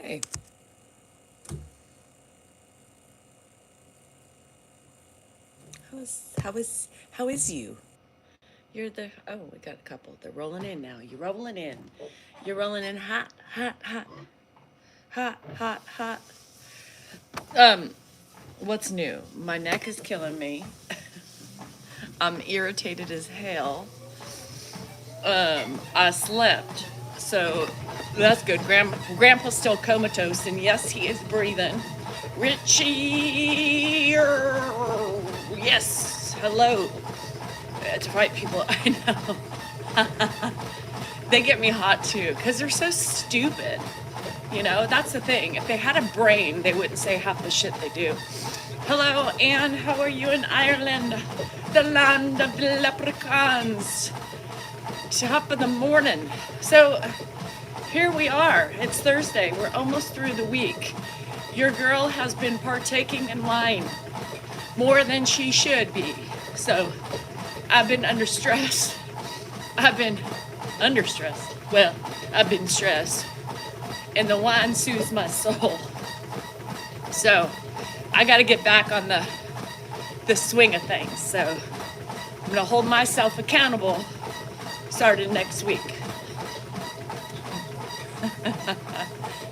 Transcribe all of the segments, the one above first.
Hey, how is you? You're the we got a couple. They're rolling in now. You're rolling in. You're rolling in hot, hot, hot, hot, hot, hot. Um, what's new? My neck is killing me. I'm irritated as hell. I slept, so that's good. Grandpa's still comatose, and yes, he is breathing. Richie, yes, hello. To fight people, I know. They get me hot too, because they're so stupid. You know, that's the thing. If they had a brain, they wouldn't say half the shit they do. Hello, Anne. How are you in Ireland? The land of the leprechauns. Top of the morning. So here we are. It's Thursday. We're almost through the week. Your girl has been partaking in wine more than she should be. So I've been under stress. I've been under stress. Well, I've been stressed. And the wine soothes my soul. So I got to get back on the swing of things. So I'm going to hold myself accountable starting next week.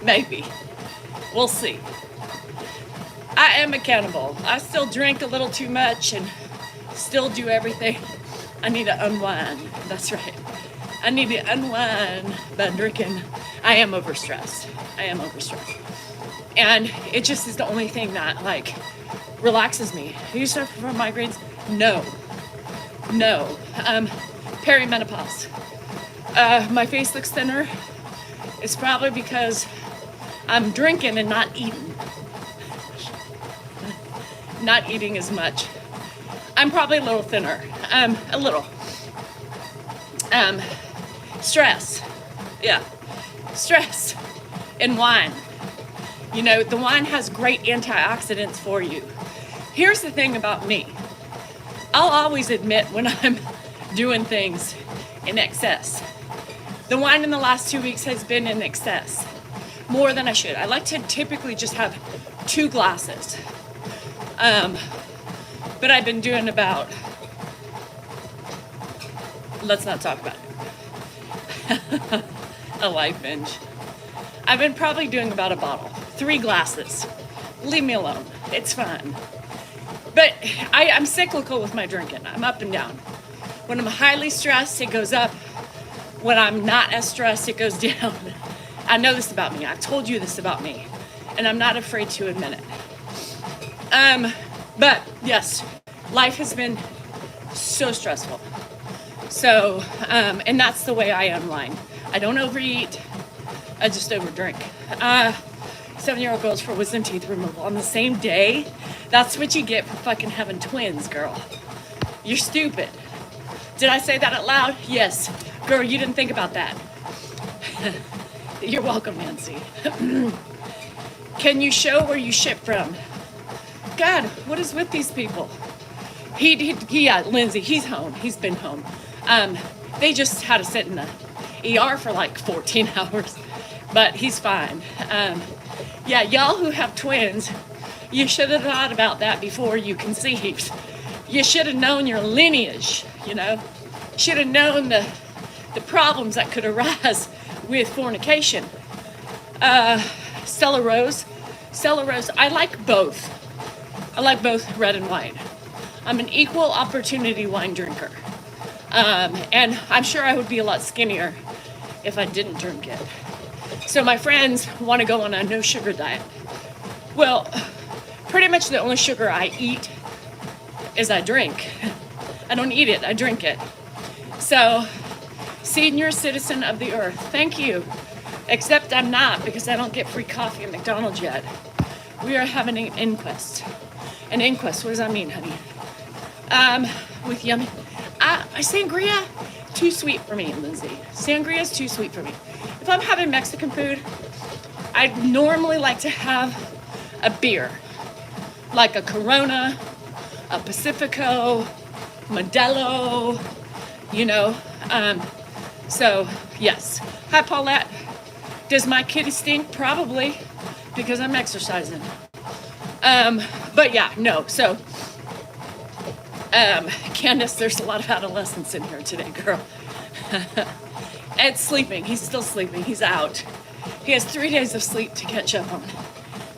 Maybe. We'll see. I am accountable. I still drink a little too much and still do everything. I need to unwind. That's right. I need to unwind by drinking. I am overstressed. And it just is the only thing that like relaxes me. Do you suffer from migraines? No. Perimenopause. My face looks thinner. It's probably because I'm drinking and not eating. Not eating as much. I'm probably a little thinner. A little. Stress. Yeah. Stress and wine. You know, the wine has great antioxidants for you. Here's the thing about me. I'll always admit when I'm doing things in excess. The wine in the last 2 weeks has been in excess. More than I should. I like to typically just have 2 glasses. But I've been doing about, let's not talk about it. A life binge. I've been probably doing about a bottle, 3 glasses. Leave me alone. It's fine. But I'm cyclical with my drinking. I'm up and down. When I'm highly stressed, it goes up. When I'm not as stressed, it goes down. I know this about me. I've told you this about me. And I'm not afraid to admit it. But yes, life has been so stressful. So, and that's the way I unwind. I don't overeat. I just overdrink. 7-year-old goes for wisdom teeth removal on the same day. That's what you get for fucking having twins, girl. You're stupid. Did I say that out loud? Yes. Girl, you didn't think about that. You're welcome, Nancy. Can you show where you ship from? God, what is with these people? Lindsay, he's home. He's been home. They just had to sit in the ER for like 14 hours, but he's fine. Yeah, y'all who have twins, you should have thought about that before you conceived. You should have known your lineage, you know? Should have known the problems that could arise with fornication. Stella Rose, I like both. I like both red and white. I'm an equal opportunity wine drinker. And I'm sure I would be a lot skinnier if I didn't drink it. So my friends want to go on a no sugar diet. Well, pretty much the only sugar I eat is I drink. I don't eat it, I drink it. So, senior citizen of the earth, thank you. Except I'm not, because I don't get free coffee at McDonald's yet. We are having an inquest. An inquest, what does that mean, honey? With yummy. Sangria, too sweet for me, Lindsay. Sangria is too sweet for me. If I'm having Mexican food, I normally like to have a beer. Like a Corona, a Pacifico, Modelo, you know. So, yes. Hi, Paulette. Does my kitty stink? Probably, because I'm exercising. But yeah, no. So, Candace, there's a lot of adolescence in here today, girl. Ed's sleeping. He's still sleeping. He's out. He has 3 days of sleep to catch up on.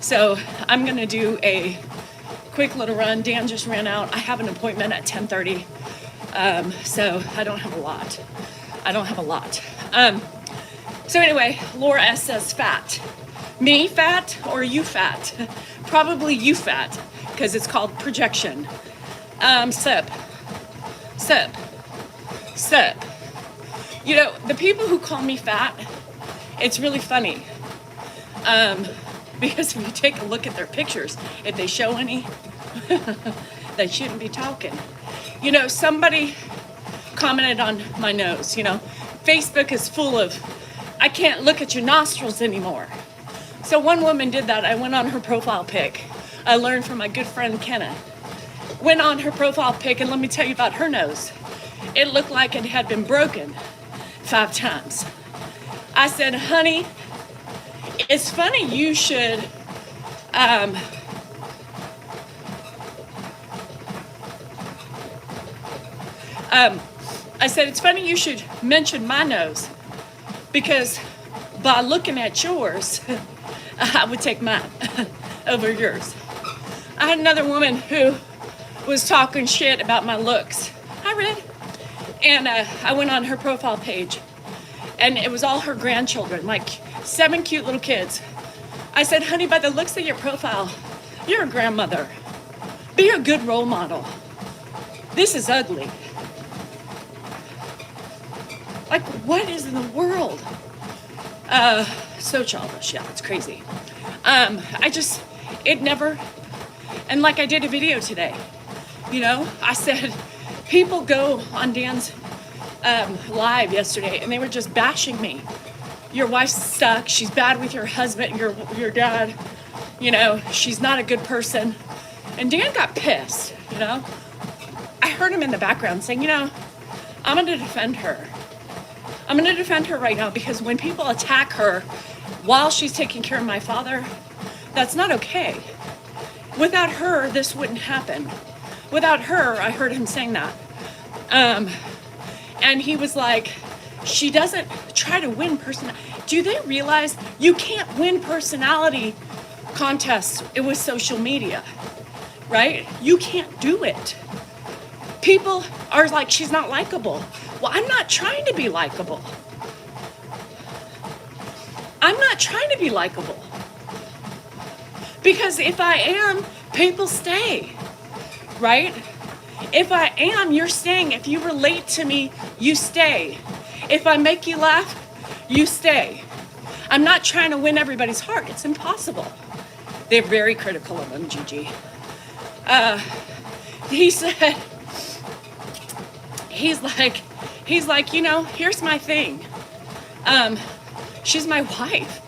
So I'm going to do a quick little run. Dan just ran out. I have an appointment at 10:30. So I don't have a lot. So anyway, Laura S says fat. Me fat or you fat? Probably you fat, because it's called projection. Sip. You know, the people who call me fat, it's really funny. Because if you take a look at their pictures, if they show any, they shouldn't be talking. You know, somebody commented on my nose, you know. Facebook is full of, I can't look at your nostrils anymore. So one woman did that. I went on her profile pic. I learned from my good friend Kenna. Went on her profile pic, and let me tell you about her nose. It looked like it had been broken 5 times. I said, honey, it's funny you should, I said, it's funny you should mention my nose, because by looking at yours, I would take mine over yours. I had another woman who was talking shit about my looks. Hi, Red. And I went on her profile page, and it was all her grandchildren, like 7 cute little kids. I said, honey, by the looks of your profile, you're a grandmother. Be a good role model. This is ugly. Like, what is in the world? So childish. Yeah, it's crazy. It never, and like I did a video today, you know, I said, people go on Dan's live yesterday, and they were just bashing me. Your wife's stuck. She's bad with your husband, your dad. You know, she's not a good person. And Dan got pissed, you know. I heard him in the background saying, you know, I'm going to defend her. I'm going to defend her right now, because when people attack her while she's taking care of my father, that's not okay. Without her, this wouldn't happen. Without her, I heard him saying that. And he was like, she doesn't try to win personality. Do they realize you can't win personality contests with social media, right? You can't do it. People are like, she's not likable. Well, I'm not trying to be likable. I'm not trying to be likable. Because if I am, people stay, right? If I am, you're staying. If you relate to me, you stay. If I make you laugh, you stay. I'm not trying to win everybody's heart. It's impossible. They're very critical of him, Gigi. He said, he's like, you know, here's my thing. She's my wife,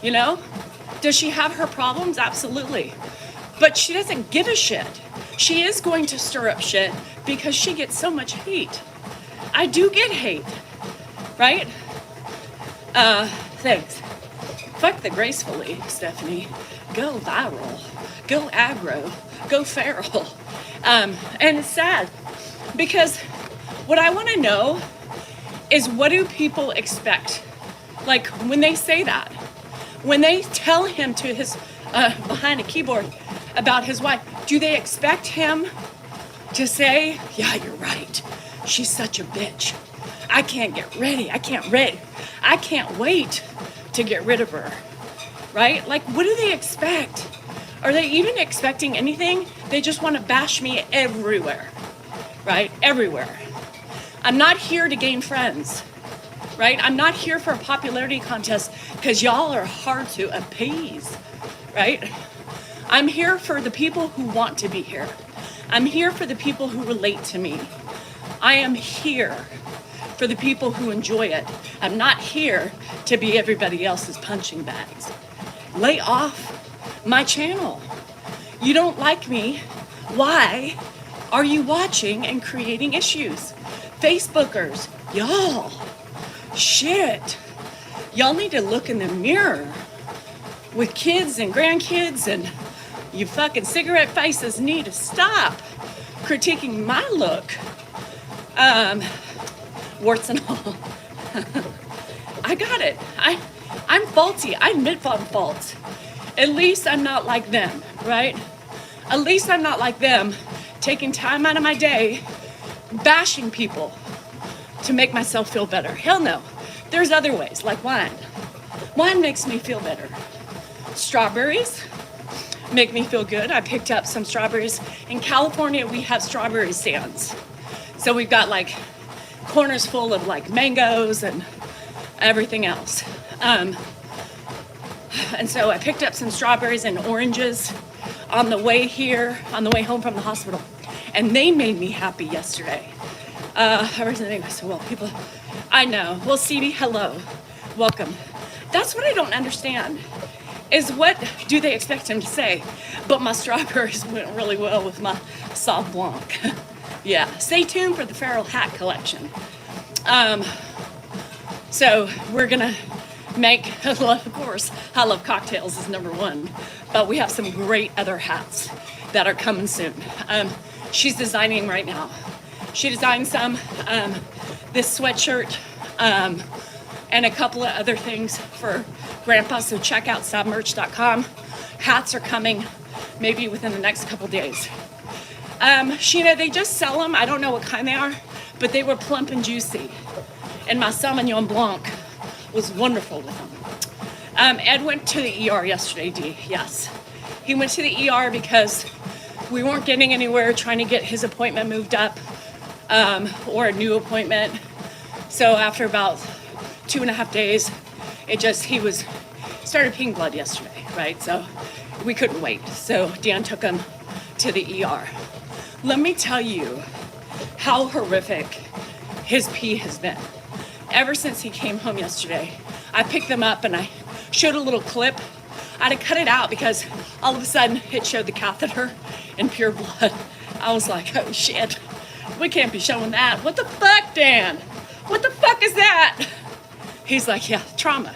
you know? Does she have her problems? Absolutely. But she doesn't give a shit. She is going to stir up shit because she gets so much hate. I do get hate, right? Thanks. Fuck the gracefully, Stephanie. Go viral. Go aggro. Go feral. And it's sad because what I want to know is, what do people expect? Like when they say that, when they tell him to his, behind a keyboard about his wife, do they expect him to say, yeah, you're right. She's such a bitch. I can't wait to get rid of her, right? Like, what do they expect? Are they even expecting anything? They just want to bash me everywhere, right? Everywhere. I'm not here to gain friends, right? I'm not here for a popularity contest because y'all are hard to appease, right? I'm here for the people who want to be here. I'm here for the people who relate to me. I am here for the people who enjoy it. I'm not here to be everybody else's punching bags. Lay off my channel. You don't like me. Why are you watching and creating issues? Facebookers, y'all, shit. Y'all need to look in the mirror with kids and grandkids, and you fucking cigarette faces need to stop critiquing my look. Warts and all. I got it. I'm faulty. I admit I'm fault. At least I'm not like them, right? At least I'm not like them, taking time out of my day, bashing people to make myself feel better. Hell no. There's other ways, like wine. Wine makes me feel better. Strawberries make me feel good. I picked up some strawberries. In California, we have strawberry stands. So we've got like corners full of like mangoes and everything else. And so I picked up some strawberries and oranges on the way here, on the way home from the hospital. And they made me happy yesterday. Well, people, I know. Well, Stevie, hello. Welcome. That's what I don't understand, is what do they expect him to say? But my strawberries went really well with my Sauv Blanc. Yeah, stay tuned for the Feral Hat collection. So we're gonna make, of course, I love cocktails is number one, but we have some great other hats that are coming soon. She's designing right now. She designed some, this sweatshirt, and a couple of other things for Grandpa, so check out savmerch.com. Hats are coming maybe within the next couple days. Sheena, they just sell them. I don't know what kind they are, but they were plump and juicy. And my Sauvignon Blanc was wonderful with them. Ed went to the ER yesterday, Dee, yes. He went to the ER because we weren't getting anywhere trying to get his appointment moved up, or a new appointment. So after about 2.5 days, he started peeing blood yesterday, right? So we couldn't wait. So Dan took him to the ER. Let me tell you how horrific his pee has been. Ever since he came home yesterday, I picked them up and I showed a little clip. I had to cut it out because all of a sudden it showed the catheter and pure blood. I was like, oh shit, we can't be showing that. What the fuck, Dan? What the fuck is that? He's like, yeah, trauma.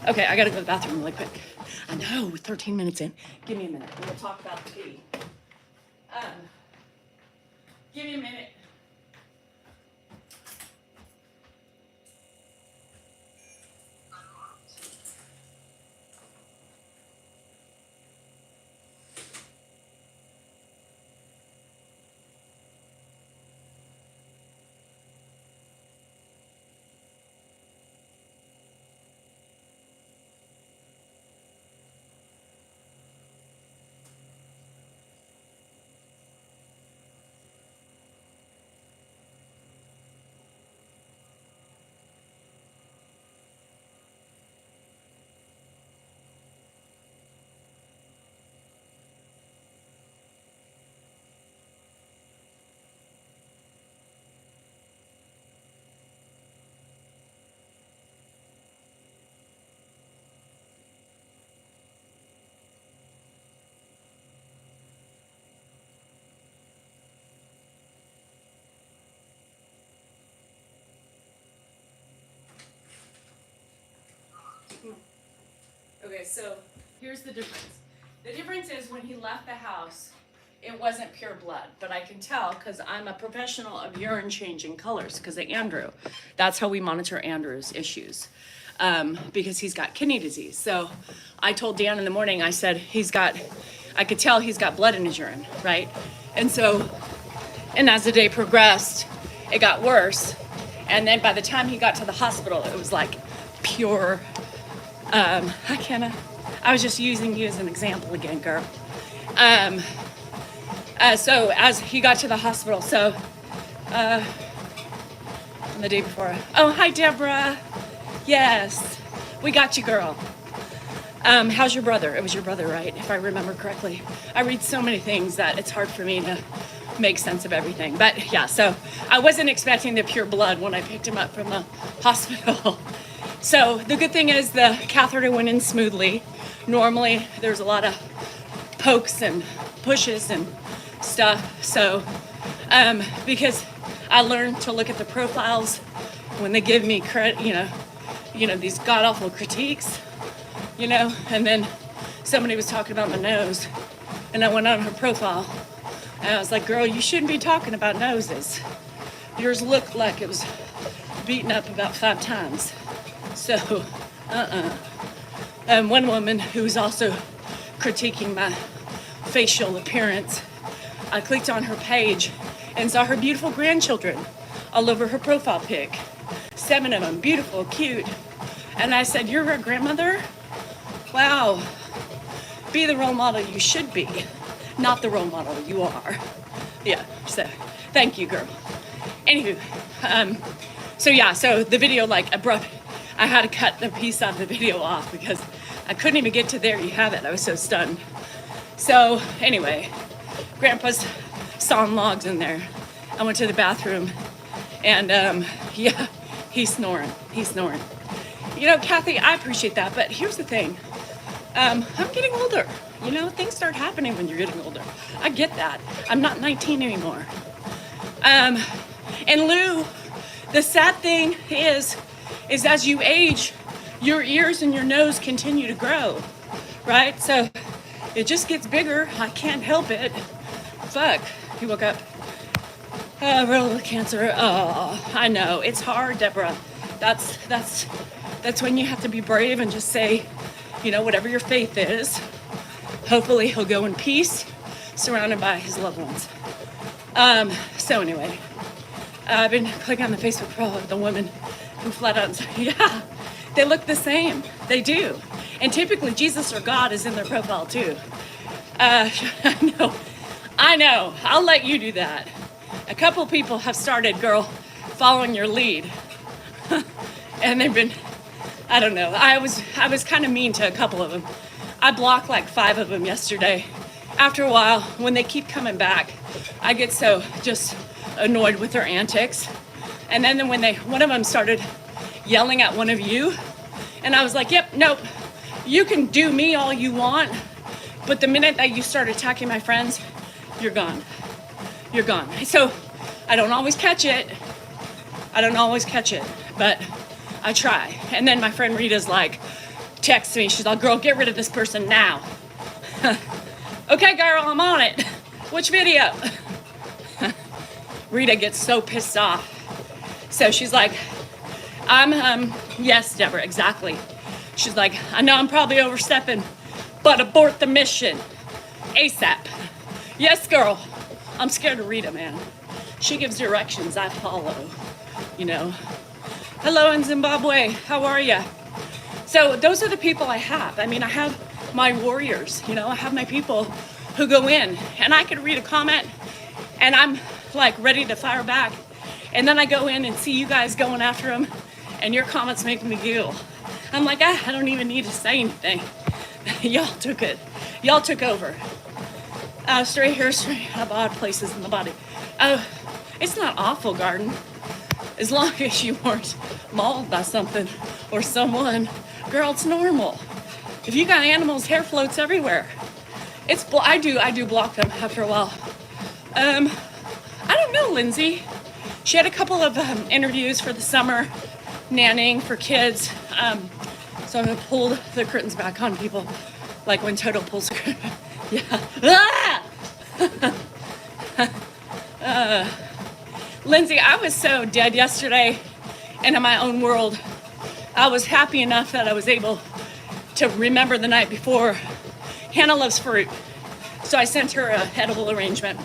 Okay, I gotta go to the bathroom really quick. I know, 13 minutes in. Give me a minute. We'll talk about the pee. Give me a minute. Okay, so here's the difference. The difference is when he left the house, it wasn't pure blood, but I can tell because I'm a professional of urine changing colors because of Andrew. That's how we monitor Andrew's issues, because he's got kidney disease. So I told Dan in the morning, I said, I could tell he's got blood in his urine, right? And as the day progressed, it got worse. And then by the time he got to the hospital, it was like pure, I was just using you as an example again, girl. So as he got to the hospital, on the day before, oh, hi, Deborah. Yes, we got you, girl. How's your brother? It was your brother, right? If I remember correctly. I read so many things that it's hard for me to make sense of everything. But yeah, so I wasn't expecting the pure blood when I picked him up from the hospital. So the good thing is the catheter went in smoothly. Normally there's a lot of pokes and pushes and stuff. So because I learned to look at the profiles when they give me credit, these god-awful critiques, and then somebody was talking about my nose, and I went on her profile, and I was like, girl, you shouldn't be talking about noses. Yours looked like it was beaten up about 5 times. So, And one woman who was also critiquing my facial appearance, I clicked on her page and saw her beautiful grandchildren all over her profile pic. 7 of them, beautiful, cute. And I said, you're a grandmother? Wow. Be the role model you should be, not the role model you are. Yeah, so thank you, girl. Anywho, so the video, abrupt, I had to cut the piece of the video off because I couldn't even get to there you have it. I was so stunned. So anyway, Grandpa's sawing logs in there. I went to the bathroom and he's snoring. Kathy, I appreciate that, but here's the thing. I'm getting older. Things start happening when you're getting older. I get that. I'm not 19 anymore. And Lou, the sad thing is as you age, your ears and your nose continue to grow, right? So it just gets bigger. I can't help it. Fuck. He woke up. Real cancer. Oh, I know. It's hard, Deborah. That's when you have to be brave and just say, whatever your faith is, hopefully he'll go in peace, surrounded by his loved ones. So anyway, I've been clicking on the Facebook profile of the woman who flat out said, yeah, they look the same. They do. And typically Jesus or God is in their profile too. I know. I'll let you do that. A couple people have started, girl, following your lead. And they've been, I don't know. I was kind of mean to a couple of them. I blocked 5 of them yesterday. After a while, when they keep coming back, I get so just annoyed with their antics. And then when one of them started yelling at one of you, and I was like, yep, nope, you can do me all you want, but the minute that you start attacking my friends, you're gone. You're gone. So I don't always catch it, but I try. And then my friend Rita's texts me, she's like, girl, get rid of this person now. Okay, girl, I'm on it. Which video? Rita gets so pissed off. So she's like, yes, Deborah, exactly. She's like, I know I'm probably overstepping, but abort the mission. ASAP. Yes, girl. I'm scared of Rita, man. She gives directions, I follow, Hello in Zimbabwe, how are you? So those are the people I have. I have my warriors, I have my people who go in, and I could read a comment, and I'm ready to fire back. And then I go in and see you guys going after them, and your comments make me giggle. I'm like, I don't even need to say anything. Y'all took it. Y'all took over. Straight hair, straight up odd places in the body. It's not awful, Garden. As long as you weren't mauled by something or someone. Girl, it's normal. If you got animals, hair floats everywhere. I do block them after a while. I don't know, Lindsay. She had a couple of interviews for the summer, nannying for kids. So I'm gonna pull the curtains back on people, like when Toto pulls. Yeah. Lindsay, I was so dead yesterday, and in my own world, I was happy enough that I was able to remember the night before. Hannah loves fruit, so I sent her a edible arrangement.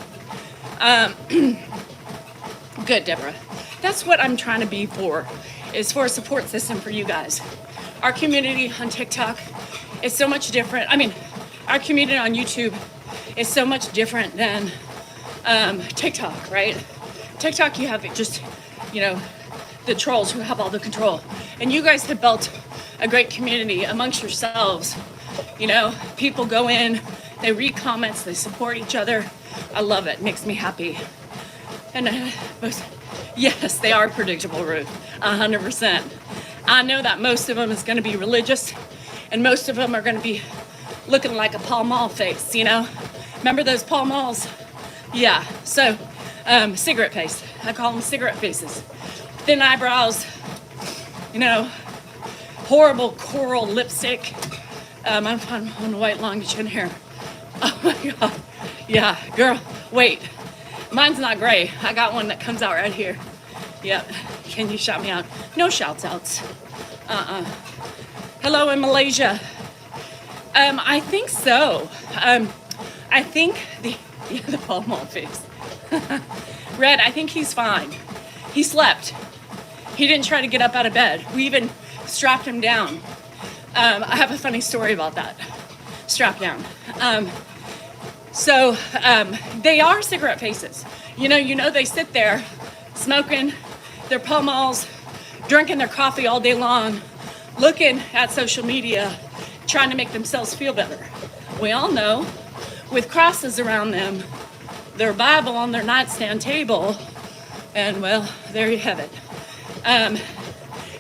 Good, Deborah. That's what I'm trying to be for, is for a support system for you guys. Our community on TikTok is so much different. Our community on YouTube is so much different than TikTok, right? TikTok, you have just, the trolls who have all the control. And you guys have built a great community amongst yourselves. People go in, they read comments, they support each other. I love it. Makes me happy. And yes, they are predictable, Ruth. 100%. I know that most of them is going to be religious, and most of them are going to be looking like a Pall Mall face, Remember those Pall Malls? Yeah. So, cigarette face. I call them cigarette faces. Thin eyebrows, horrible coral lipstick. I'm on white long chin hair. Oh my God. Yeah, girl, wait. Mine's not gray. I got one that comes out right here. Yep. Can you shout me out? No shouts outs. Hello in Malaysia. I think so. I think the Paul Mall face. Red, I think he's fine. He slept. He didn't try to get up out of bed. We even strapped him down. I have a funny story about that. Strap down. So they are cigarette faces. You know, they sit there smoking their Pall Malls, drinking their coffee all day long, looking at social media, trying to make themselves feel better. We all know, with crosses around them, their Bible on their nightstand table, and well, there you have it.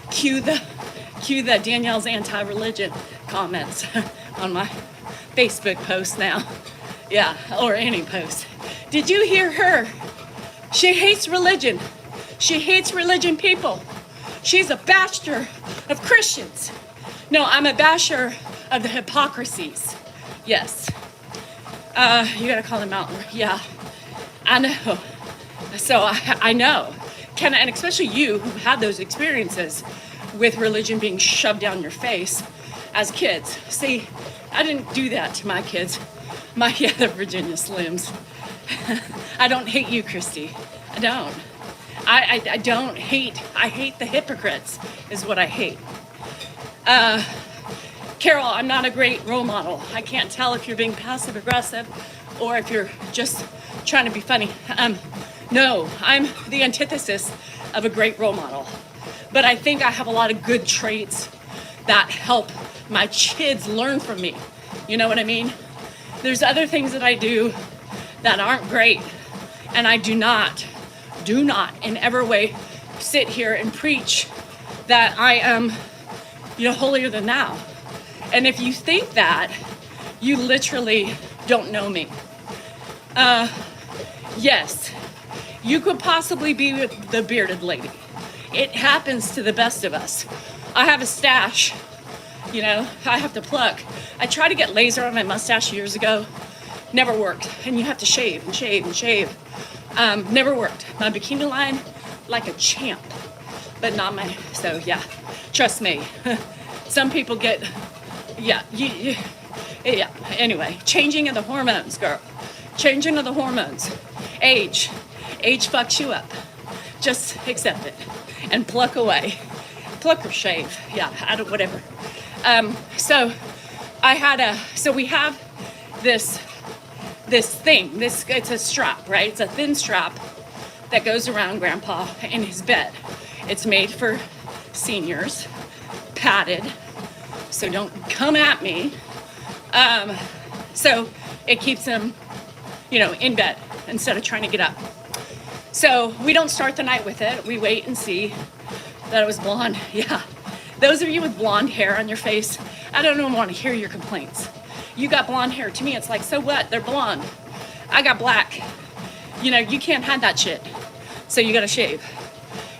Cue the Danielle's anti-religion comments on my Facebook post now. Yeah, or any post. Did you hear her? She hates religion. She hates religion people. She's a basher of Christians. No, I'm a basher of the hypocrisies. Yes. You gotta call them out. Yeah, I know. So I know. And especially you who had those experiences with religion being shoved down your face as kids. See, I didn't do that to my kids. The Virginia Slims. I don't hate you, Christy. I don't. I don't hate. I hate the hypocrites is what I hate. Carol, I'm not a great role model. I can't tell if you're being passive aggressive or if you're just trying to be funny. No, I'm the antithesis of a great role model. But I think I have a lot of good traits that help my kids learn from me. You know what I mean? There's other things that I do that aren't great. And I do not in every way sit here and preach that I am, holier than thou. And if you think that, you literally don't know me. Yes, you could possibly be with the bearded lady. It happens to the best of us. I have a stash, I have to pluck. I tried to get laser on my mustache years ago. Never worked. And you have to shave and shave and shave. Never worked. My bikini line, like a champ. But not my, so yeah, trust me. Some people get, yeah. Anyway, changing of the hormones, girl. Changing of the hormones. Age fucks you up. Just accept it and pluck away. Pluck or shave. Yeah, whatever. So we have this thing, it's a strap, right? It's a thin strap that goes around Grandpa in his bed. It's made for seniors, padded, so don't come at me. So it keeps him, in bed instead of trying to get up. So we don't start the night with it. We wait and see that it was blonde. Yeah. Those of you with blonde hair on your face, I don't even want to hear your complaints. You got blonde hair. To me, it's like, so what? They're blonde. I got black. You can't have that shit. So you got to shave.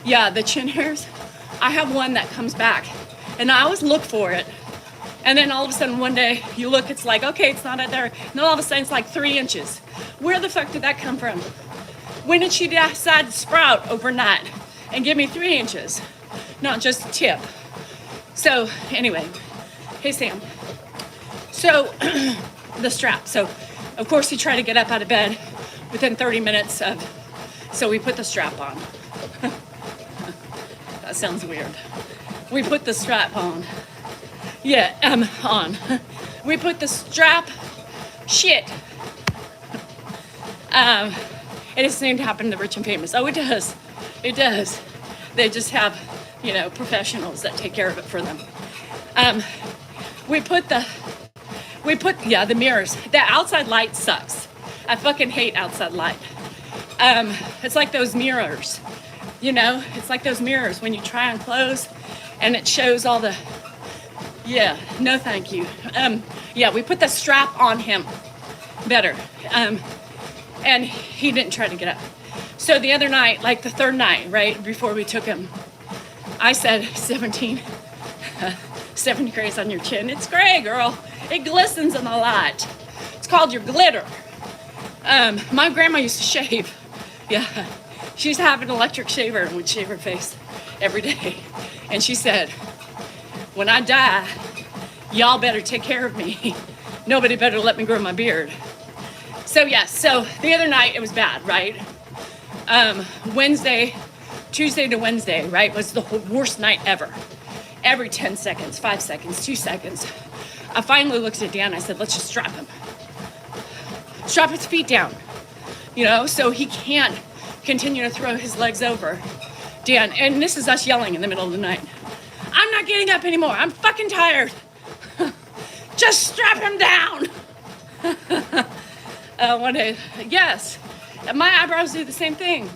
Yeah, the chin hairs. I have one that comes back. And I always look for it. And then all of a sudden one day you look, it's like, okay, it's not out there. And then all of a sudden it's like 3 inches. Where the fuck did that come from? When did she decide to sprout overnight and give me 3 inches? Not just a tip. So anyway, hey Sam. So the strap. So of course he tried to get up out of bed within 30 minutes so we put the strap on. That sounds weird. We put the strap on. Yeah, on. We put the strap, shit. It doesn't seem to happen to the rich and famous. Oh, it does. It does. They just have, professionals that take care of it for them. We put the mirrors. The outside light sucks. I fucking hate outside light. It's like those mirrors, it's like those mirrors when you try on clothes and it shows all the, yeah, no thank you. We put the strap on him better. And he didn't try to get up. So the other night, like the third night, right, before we took him, I said, 17, 7 grays on your chin. It's gray, girl. It glistens in the light. It's called your glitter. My grandma used to shave. Yeah. She used to have an electric shaver and would shave her face every day. And she said, when I die, y'all better take care of me. Nobody better let me grow my beard. So yes, so the other night it was bad, right? Tuesday to Wednesday, right, was the worst night ever. Every 10 seconds, 5 seconds, 2 seconds. I finally looked at Dan, I said, let's just strap him. Strap his feet down, you know, so he can't continue to throw his legs over. Dan, and this is us yelling in the middle of the night. I'm not getting up anymore, I'm fucking tired. Just strap him down. Yes, my eyebrows do the same thing.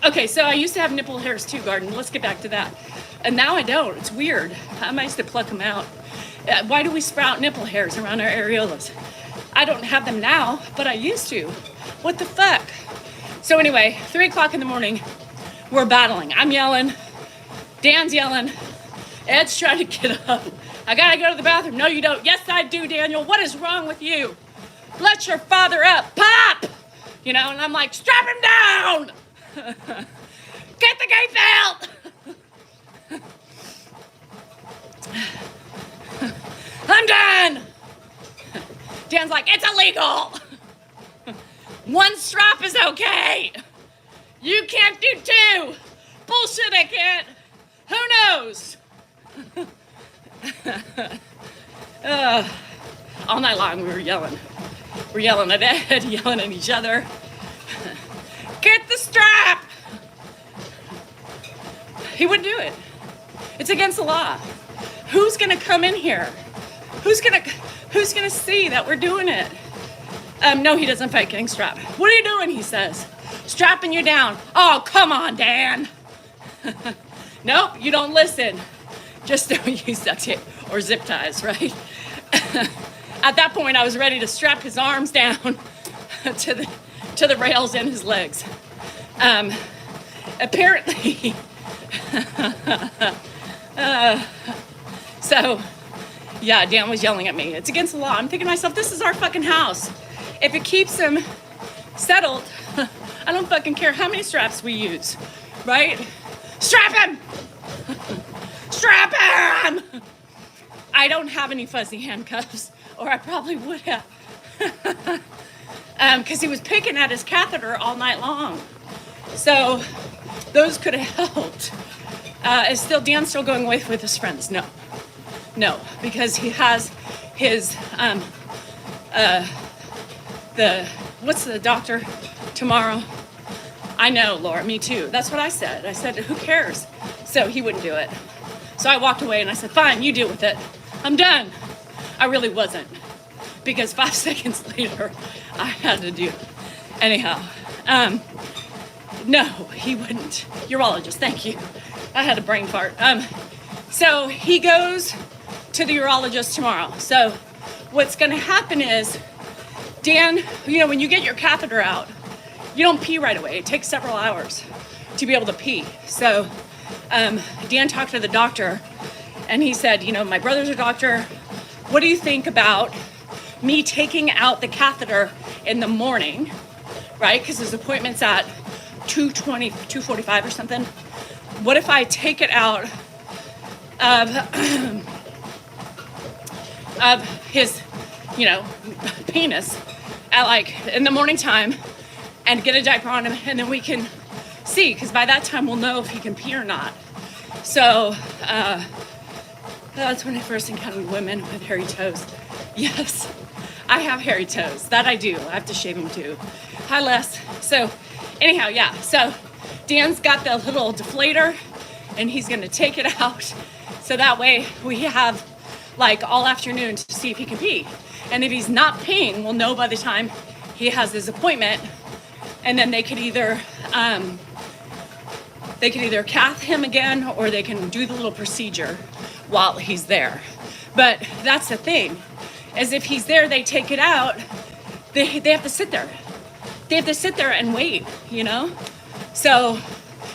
Okay, so I used to have nipple hairs too, Garden. Let's get back to that. And now I don't. It's weird. I used to pluck them out. Why do we sprout nipple hairs around our areolas? I don't have them now, but I used to. What the fuck? So anyway, 3 o'clock in the morning, we're battling. I'm yelling. Dan's yelling. Ed's trying to get up. I gotta go to the bathroom. No, you don't. Yes, I do, Daniel. What is wrong with you? Let your father up. Pop! You know, and I'm like, strap him down! Get the gate belt! I'm done! Dan's like, it's illegal! One strap is okay! You can't do two! Bullshit, I can't! Who knows? All night long we were yelling. We're yelling at Ed, yelling at each other. Get the strap! He wouldn't do it. It's against the law. Who's gonna come in here? Who's gonna see that we're doing it? No, he doesn't fight getting strapped. What are you doing, he says. Strapping you down. Oh, come on, Dan. Nope, you don't listen. Just don't use duct tape or zip ties, right? At that point, I was ready to strap his arms down to the rails and his legs. Apparently, so yeah, Dan was yelling at me. It's against the law. I'm thinking to myself, this is our fucking house. If it keeps him settled, I don't fucking care how many straps we use, right? Strap him! Strap him! I don't have any fuzzy handcuffs, or I probably would have. Because he was picking at his catheter all night long. So those could have helped. Is Dan's still going away with his friends? No, because he has his, what's the doctor tomorrow? I know, Laura, me too. That's what I said. I said, who cares? So he wouldn't do it. So I walked away and I said, fine, you deal with it. I'm done. I really wasn't. Because 5 seconds later, I had to do it. Anyhow, no, he wouldn't. Urologist, thank you. I had a brain fart. So he goes to the urologist tomorrow. So what's gonna happen is, Dan, you know, when you get your catheter out, you don't pee right away. It takes several hours to be able to pee. So Dan talked to the doctor and he said, you know, my brother's a doctor. What do you think about me taking out the catheter in the morning, right? Because his appointment's at 2:20, 2:45 or something. What if I take it out of his, you know, penis at like in the morning time and get a diaper on him, and then we can see, because by that time we'll know if he can pee or not. So that's when I first encountered women with hairy toes. Yes, I have hairy toes. That I do. I have to shave them too. Hi, Les. So anyhow, yeah. So Dan's got the little deflator and he's gonna take it out. So that way we have like all afternoon to see if he can pee. And if he's not peeing, we'll know by the time he has his appointment. And then they could either cath him again, or they can do the little procedure while he's there. But that's the thing, is if he's there, they take it out, they have to sit there. They have to sit there and wait, you know? So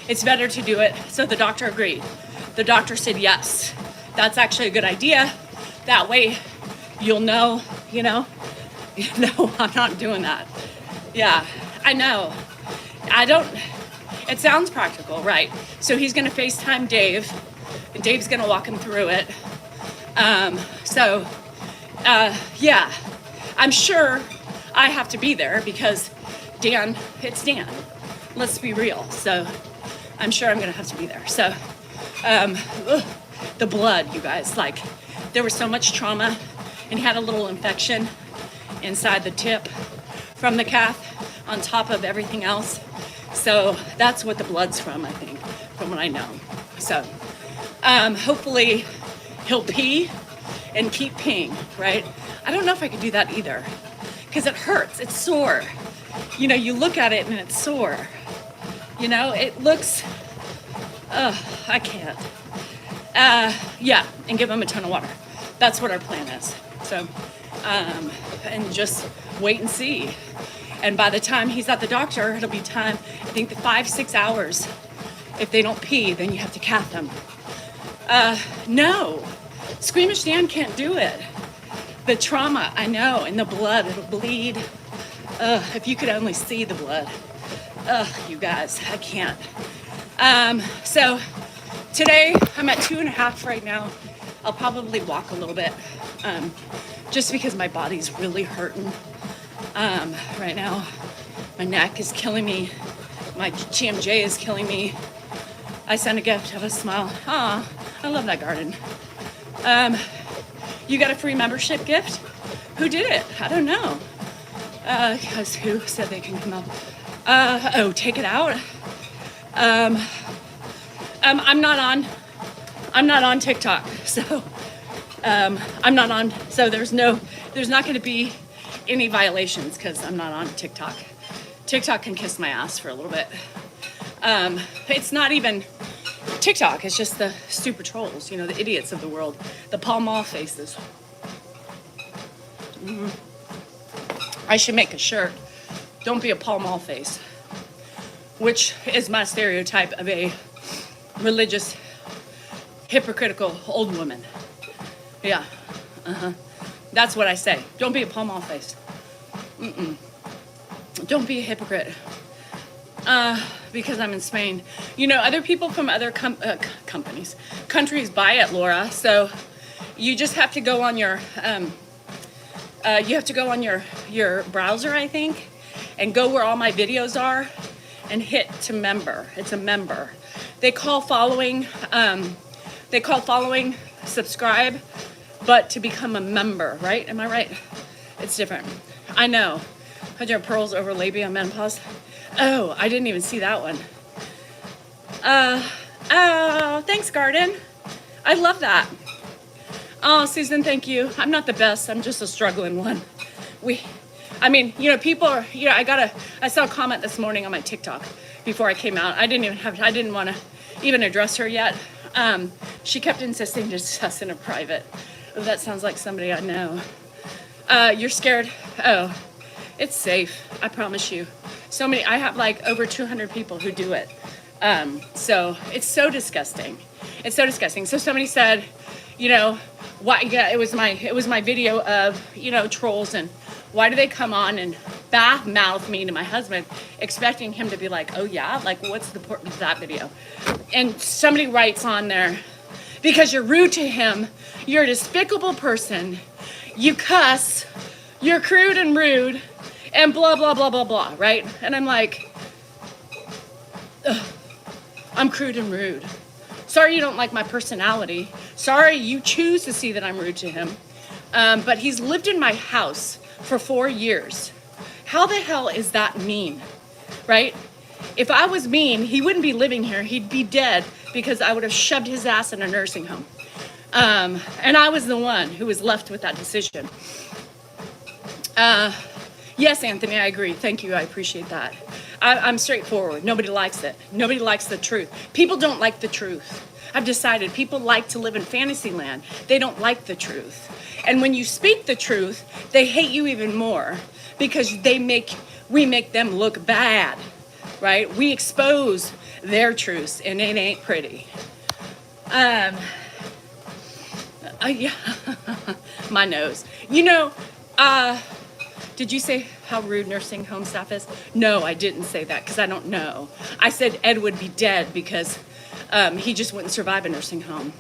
it's better to do it. So the doctor agreed. The doctor said yes. that's actually a good idea. That way you'll know, no, I'm not doing that. Yeah, I know. It sounds practical, right? So he's gonna FaceTime Dave, and Dave's gonna walk him through it. Yeah, I'm sure I have to be there because it's Dan. Let's be real. So I'm sure I'm gonna have to be there. So, the blood, you guys, like there was so much trauma, and he had a little infection inside the tip from the cath on top of everything else. So that's what the blood's from, I think, from what I know. So hopefully he'll pee and keep peeing, right? I don't know if I could do that either because it hurts. It's sore. You look at it and it's sore. It looks, I can't. Yeah, and give him a ton of water. That's what our plan is. So, and just wait and see. And by the time he's at the doctor, it'll be time, I think, the 5-6 hours. If they don't pee, then you have to cath them. No, Squeamish Dan can't do it. The trauma, I know, and the blood, it'll bleed. If you could only see the blood. You guys, I can't. So today I'm at 2.5 right now. I'll probably walk a little bit, just because my body's really hurting. Right now, my neck is killing me. My TMJ is killing me. I sent a gift of a smile. Aw, I love that garden. You got a free membership gift? Who did it? I don't know. Because who said they can come up? Take it out. I'm not on TikTok, so I'm not on. So there's not going to be any violations because I'm not on TikTok. TikTok can kiss my ass for a little bit. It's not even TikTok. It's just the stupid trolls, the idiots of the world, the Pall Mall faces. I should make a shirt. Don't be a Pall Mall face, which is my stereotype of a religious, hypocritical old woman. Yeah, That's what I say. Don't be a Pall Mall face. Don't be a hypocrite. Because I'm in Spain. Other people from other countries buy it, Laura. So you just have to go on your, your browser, I think, and go where all my videos are, and hit to member. It's a member. They call following subscribe, but to become a member, right? Am I right? It's different. I know. Had pearls over labia menopause. Oh, I didn't even see that one. Oh, thanks, Garden. I love that. Oh, Susan, thank you. I'm not the best. I'm just a struggling one. People are, I saw a comment this morning on my TikTok before I came out. I didn't want to even address her yet. She kept insisting to discuss in a private. Oh, that sounds like somebody I know. You're scared? Oh, it's safe. I promise you. I have like over 200 people who do it. So it's so disgusting. It's so disgusting. So somebody said, why? Yeah, it was my video of, trolls, and why do they come on and mouth me to my husband, expecting him to be like, oh yeah, like what's the point of that video? And somebody writes on there, because you're rude to him, you're a despicable person, you cuss, you're crude and rude, and blah, blah, blah, blah, blah, right? And I'm like, ugh, I'm crude and rude. Sorry you don't like my personality. Sorry you choose to see that I'm rude to him. But he's lived in my house for 4 years. How the hell is that mean, right? If I was mean, he wouldn't be living here. He'd be dead because I would have shoved his ass in a nursing home. And I was the one who was left with that decision. Yes, Anthony, I agree. Thank you. I appreciate that. I'm straightforward. Nobody likes it. Nobody likes the truth. People don't like the truth. I've decided people like to live in fantasy land. They don't like the truth. And when you speak the truth, they hate you even more because we make them look bad, right? We expose their truths, and it ain't pretty. Yeah, my nose. You know, did you say how rude nursing home staff is? No, I didn't say that because I don't know. I said Ed would be dead because he just wouldn't survive a nursing home.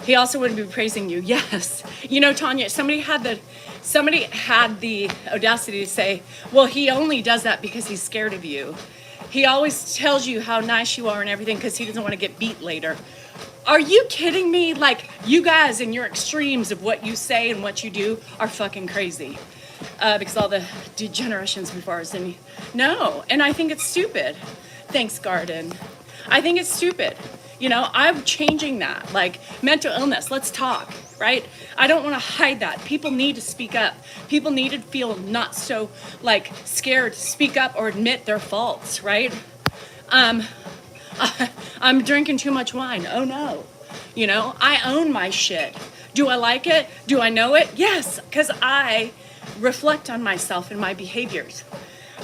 He also wouldn't be praising you. Yes. You know, Tanya, somebody had the audacity to say, well, he only does that because he's scared of you. He always tells you how nice you are and everything because he doesn't want to get beat later. Are you kidding me? Like, you guys in your extremes of what you say and what you do are fucking crazy. Because all the generations before us didn't. No, and I think it's stupid. Thanks, Garden. I think it's stupid. You know, I'm changing that. Like, mental illness, let's talk, right? I don't want to hide that. People need to speak up. People need to feel not so, like, scared to speak up or admit their faults, right? I'm drinking too much wine. Oh, no. You know, I own my shit. Do I like it? Do I know it? Yes, because I reflect on myself and my behaviors.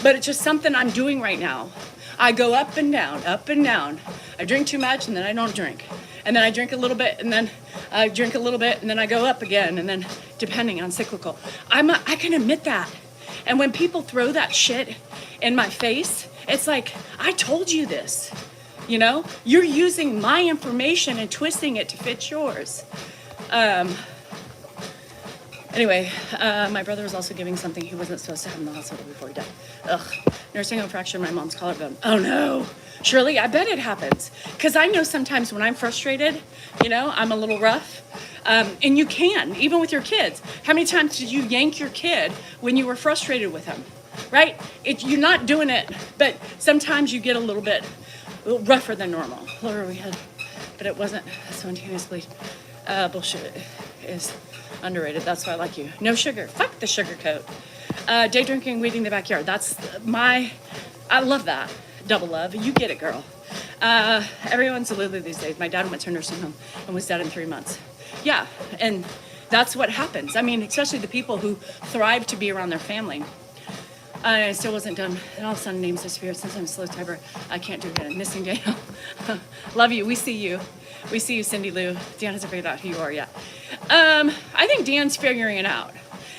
But it's just something I'm doing right now. I go up and down, up and down. I drink too much and then I don't drink. And then I drink a little bit and then I drink a little bit and then I go up again and then depending on cyclical. I can admit that. And when people throw that shit in my face, it's like, I told you this. You know, you're using my information and twisting it to fit yours. Anyway, my brother was also giving something he wasn't supposed to have in the hospital before he died. Ugh. Nursing home fractured my mom's collarbone. Oh no. Shirley, I bet it happens. Because I know sometimes when I'm frustrated, you know, I'm a little rough. And you can, even with your kids. How many times did you yank your kid when you were frustrated with him? Right? You're not doing it, but sometimes you get a little bit rougher than normal. Laura, we had, but it wasn't spontaneous bleed. Bullshit is underrated. That's why I like you. No sugar. Fuck the sugar coat. Day drinking, weeding the backyard. That's I love that. Double love. You get it, girl. Everyone's a Lulu these days. My dad went to a nursing home and was dead in 3 months. Yeah, and that's what happens. I mean, especially the people who thrive to be around their family. I still wasn't done. And all of a sudden, names disappeared. Since I'm a slow typer, I can't do it. Missing Daniel. Love you. We see you. We see you, Cindy Lou. Dan hasn't figured out who you are yet. I think Dan's figuring it out.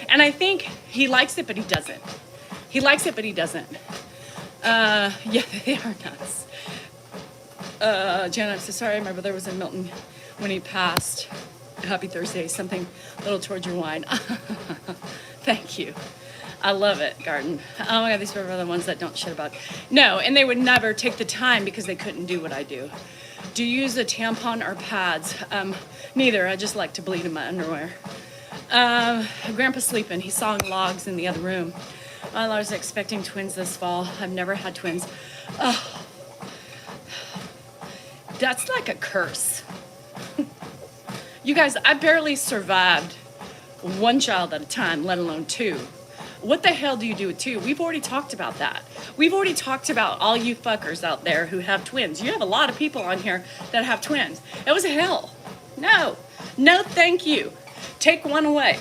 And I think he likes it, but he doesn't. He likes it, but he doesn't. Yeah, they are nuts. Jen, I'm so sorry. My brother was in Milton when he passed. Happy Thursday. Something a little towards your wine. Thank you. I love it, Garden. Oh my God, these are the ones that don't shit about. No, and they would never take the time because they couldn't do what I do. Do you use a tampon or pads? Neither. I just like to bleed in my underwear. Grandpa's sleeping. He's sawing logs in the other room. I was expecting twins this fall. I've never had twins. Oh, that's like a curse. You guys, I barely survived one child at a time, let alone two. What the hell do you do with two? We've already talked about that. We've already talked about all you fuckers out there who have twins. You have a lot of people on here that have twins. It was hell. No, thank you. Take one away.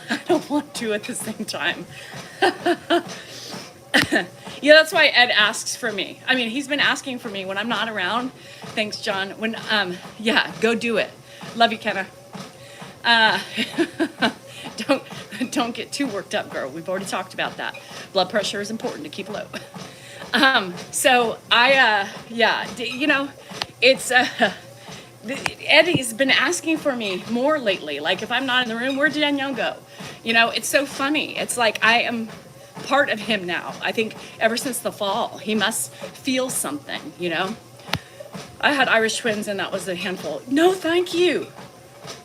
I don't want two at the same time. Yeah, that's why Ed asks for me. I mean, he's been asking for me when I'm not around. Thanks, John. When, yeah, go do it. Love you, Kenna. Don't get too worked up, girl. We've already talked about that. Blood pressure is important to keep low. So yeah, you know, it's, Eddie's been asking for me more lately. Like if I'm not in the room, where'd Danielle go? You know, it's so funny. It's like I am part of him now. I think ever since the fall, he must feel something, you know? I had Irish twins and that was a handful. No, thank you.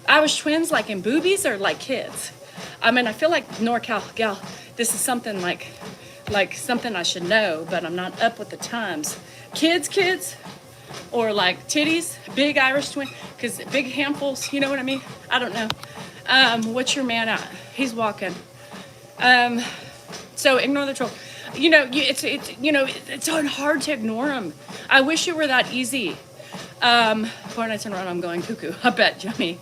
Irish twins like in boobies or like kids? I mean, I feel like NorCal gal, this is something like something I should know, but I'm not up with the times. Kids, or like titties, big Irish twin, because big handfuls, you know what I mean? I don't know. What's your man at? He's walking. So ignore the troll. You know, it's hard to ignore him. I wish it were that easy. 4 nights in a row, I'm going cuckoo. I bet, Johnny.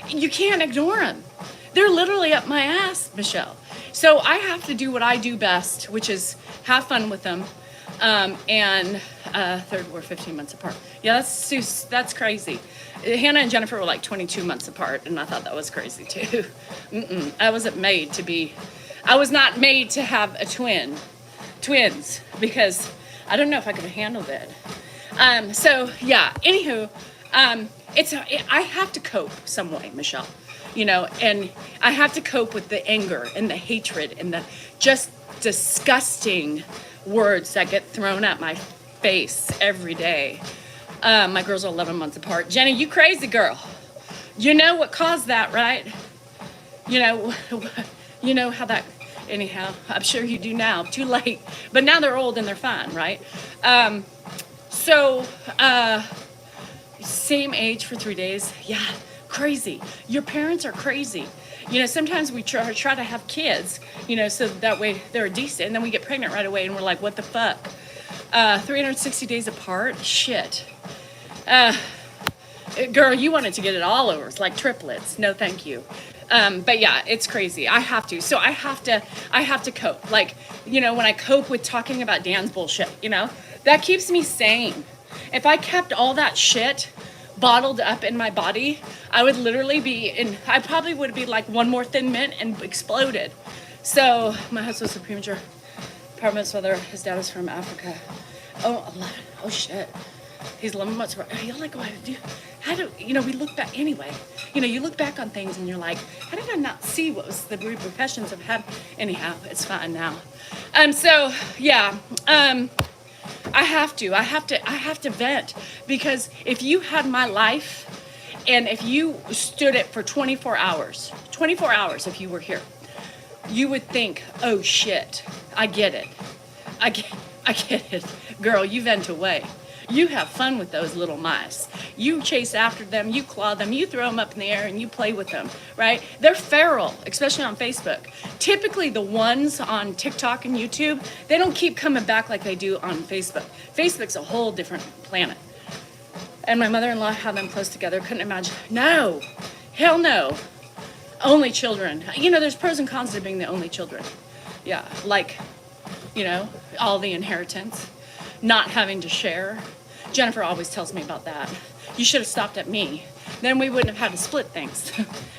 You can't ignore them. They're literally up my ass, Michelle. So I have to do what I do best, which is have fun with them, And third, we're 15 months apart. Yeah, that's crazy. Hannah and Jennifer were like 22 months apart, and I thought that was crazy too. I wasn't made to be, I was not made to have twins, because I don't know if I could have handled it. So yeah, anywho, I have to cope some way, Michelle, and I have to cope with the anger and the hatred and the just disgusting words that get thrown at my face every day. My girls are 11 months apart. Jenny, you crazy girl. You know what caused that, right? You know how that, anyhow, I'm sure you do now, too late. But now they're old and they're fine, right? Same age for 3 days. Yeah, crazy. Your parents are crazy. Sometimes we try to have kids, so that way they're decent, and then we get pregnant right away and we're like, what the fuck? 360 days apart? Shit. Girl, you wanted to get it all over. It's like triplets. No, thank you. But yeah, it's crazy. I have to. So I have to cope. Like, when I cope with talking about Dan's bullshit, that keeps me sane. If I kept all that shit bottled up in my body, I would literally I probably would be like one more Thin Mint and exploded. So my husband's a premature parent's mother. His dad is from Africa. Oh, 11. Oh shit. He's 11 months. You're like, we look back anyway. You look back on things and you're like, how did I not see what was the repercussions of having? Anyhow, it's fine now. So yeah. I have to vent, because if you had my life and if you stood it for 24 hours if you were here, you would think, oh shit, I get it. I get it. Girl, you vent away. You have fun with those little mice. You chase after them, you claw them, you throw them up in the air and you play with them, right? They're feral, especially on Facebook. Typically the ones on TikTok and YouTube, they don't keep coming back like they do on Facebook. Facebook's a whole different planet. And my mother-in-law had them close together. Couldn't imagine. No, hell no. Only children. There's pros and cons to being the only children. Yeah, like, all the inheritance, not having to share. Jennifer always tells me about that. You should have stopped at me. Then we wouldn't have had to split things.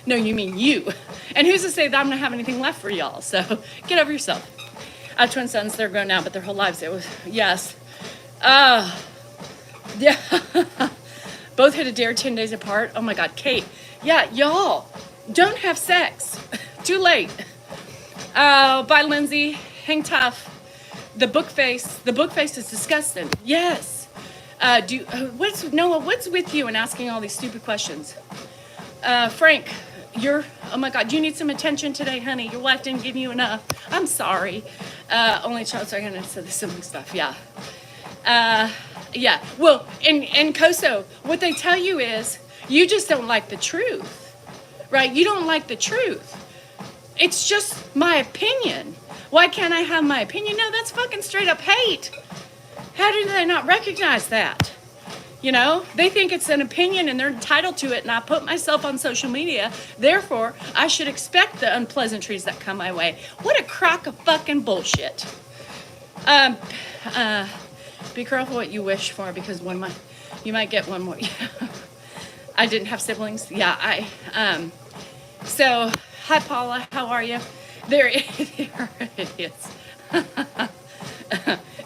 No, you mean you. And who's to say that I'm going to have anything left for y'all? So get over yourself. I have twin sons. They're grown now, but their whole lives, it was, yes. Yeah. Both hit a dare 10 days apart. Oh my God, Kate. Yeah, y'all, don't have sex. Too late. Bye, Lindsay. Hang tough. The book face is disgusting. Yes. Noah, what's with you and asking all these stupid questions? Frank, oh my God, you need some attention today, honey. Your wife didn't give you enough. I'm sorry. Only child, so I'm going to say the sibling stuff. Yeah. Yeah. Well, in COSO, what they tell you is you just don't like the truth, right? You don't like the truth. It's just my opinion. Why can't I have my opinion? No, that's fucking straight up hate. How do they not recognize that? They think it's an opinion and they're entitled to it, and I put myself on social media. Therefore, I should expect the unpleasantries that come my way. What a crock of fucking bullshit. Be careful what you wish for, because you might get one more. I didn't have siblings. Yeah, so, hi Paula, how are you? There it is.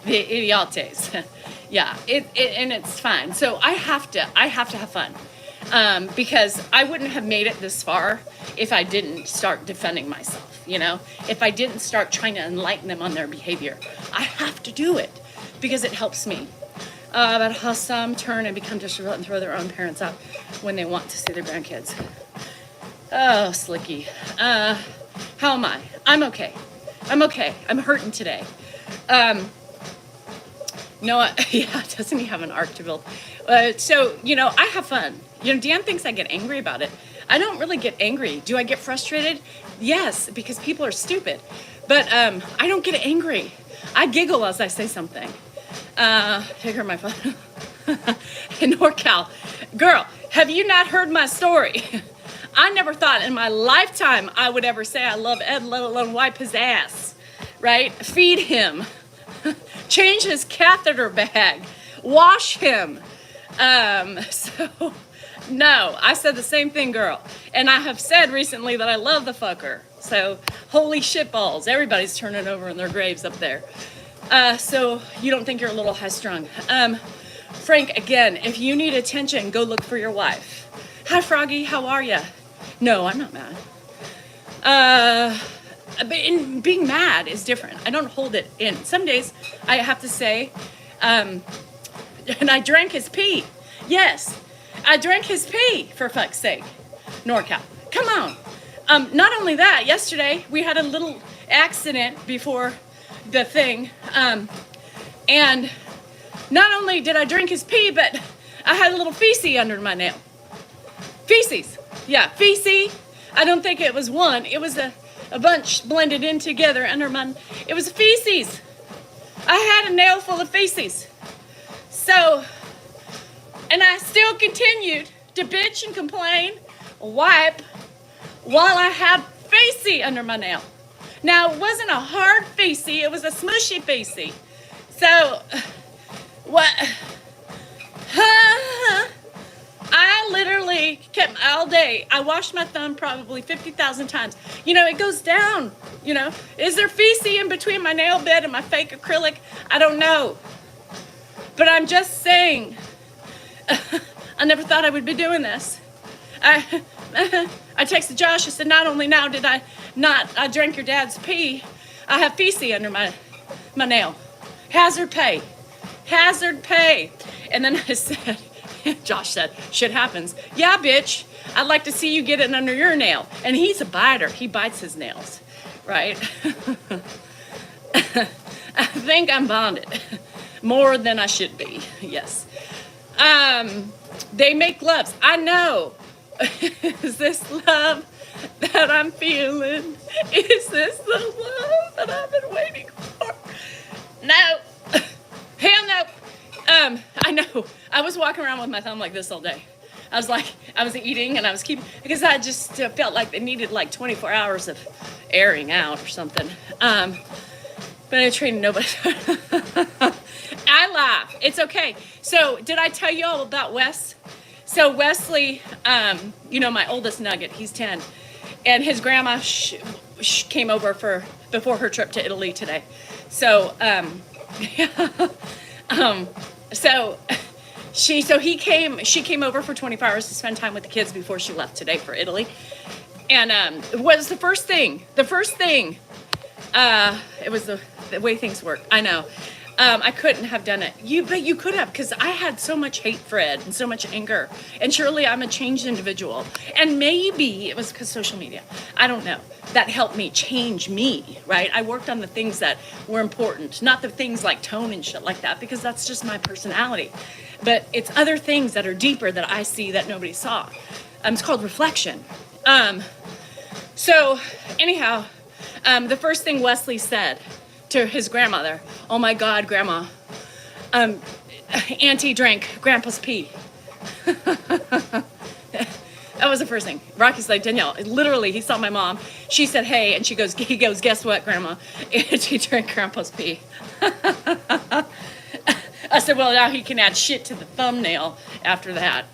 The idiotes. Yeah, and it's fine. So I have to have fun, because I wouldn't have made it this far if I didn't start defending myself. If I didn't start trying to enlighten them on their behavior. I have to do it because it helps me. About how some turn and become disrespectful and throw their own parents out when they want to see their grandkids. Oh, Slicky. How am I? I'm okay. I'm hurting today. Noah, yeah, doesn't he have an arc to build? So, I have fun. Dan thinks I get angry about it. I don't really get angry. Do I get frustrated? Yes, because people are stupid. But I don't get angry. I giggle as I say something. Take her my phone. In NorCal. Girl, have you not heard my story? I never thought in my lifetime I would ever say I love Ed, let alone wipe his ass. Right? Feed him. Change his catheter bag. Wash him. So, no, I said the same thing, girl. And I have said recently that I love the fucker. So, holy shit balls. Everybody's turning over in their graves up there. So, you don't think you're a little high strung. Frank, again, if you need attention, go look for your wife. Hi, Froggy, how are ya? No, I'm not mad. But being mad is different. I don't hold it in. Some days I have to say, and I drank his pee. Yes, I drank his pee, for fuck's sake. NorCal, come on. Not only that, yesterday we had a little accident before the thing, and not only did I drink his pee, but I had a little feces under my nail. Feces, yeah, feces. I don't think it was one. It was a bunch blended in together under my, it was feces. I had a nail full of feces. So, and I still continued to bitch and complain, wipe, while I had feces under my nail. Now, it wasn't a hard feces, it was a smushy feces. So, what? I literally kept all day. I washed my thumb probably 50,000 times. You know, it goes down, you know. Is there feces in between my nail bed and my fake acrylic? I don't know. But I'm just saying, I never thought I would be doing this. I texted Josh, I said, not only now did I drank your dad's pee, I have feces under my nail. Hazard pay. Hazard pay. And then I said, Josh said, shit happens. Yeah, bitch, I'd like to see you get it under your nail. And he's a biter. He bites his nails, right? I think I'm bonded. More than I should be, yes. They make gloves. I know. Is this love that I'm feeling? Is this the love that I've been waiting for? No. Hell no. I know. I was walking around with my thumb like this all day. I was eating and I was keeping, because I just felt like it needed like 24 hours of airing out or something. But I treated nobody. I laugh. It's okay. So did I tell you all about Wes? So Wesley, you know, my oldest nugget, he's 10. And his grandma came over before her trip to Italy today. So, she came over for 24 hours to spend time with the kids before she left today for Italy. And what was the first thing? It was the way things work. I know. I couldn't have done it. But you could have, because I had so much hate for Ed and so much anger. And surely I'm a changed individual. And maybe it was because social media. I don't know. That helped me change me, right? I worked on the things that were important, not the things like tone and shit like that, because that's just my personality. But it's other things that are deeper that I see that nobody saw. It's called reflection. So anyhow, the first thing Wesley said to his grandmother, oh my God, Grandma, Auntie drank Grandpa's pee. That was the first thing. Rocky's like, Danielle, literally, he saw my mom. She said, hey, and he goes, guess what, Grandma? Auntie drank Grandpa's pee. I said, well, now he can add shit to the thumbnail after that.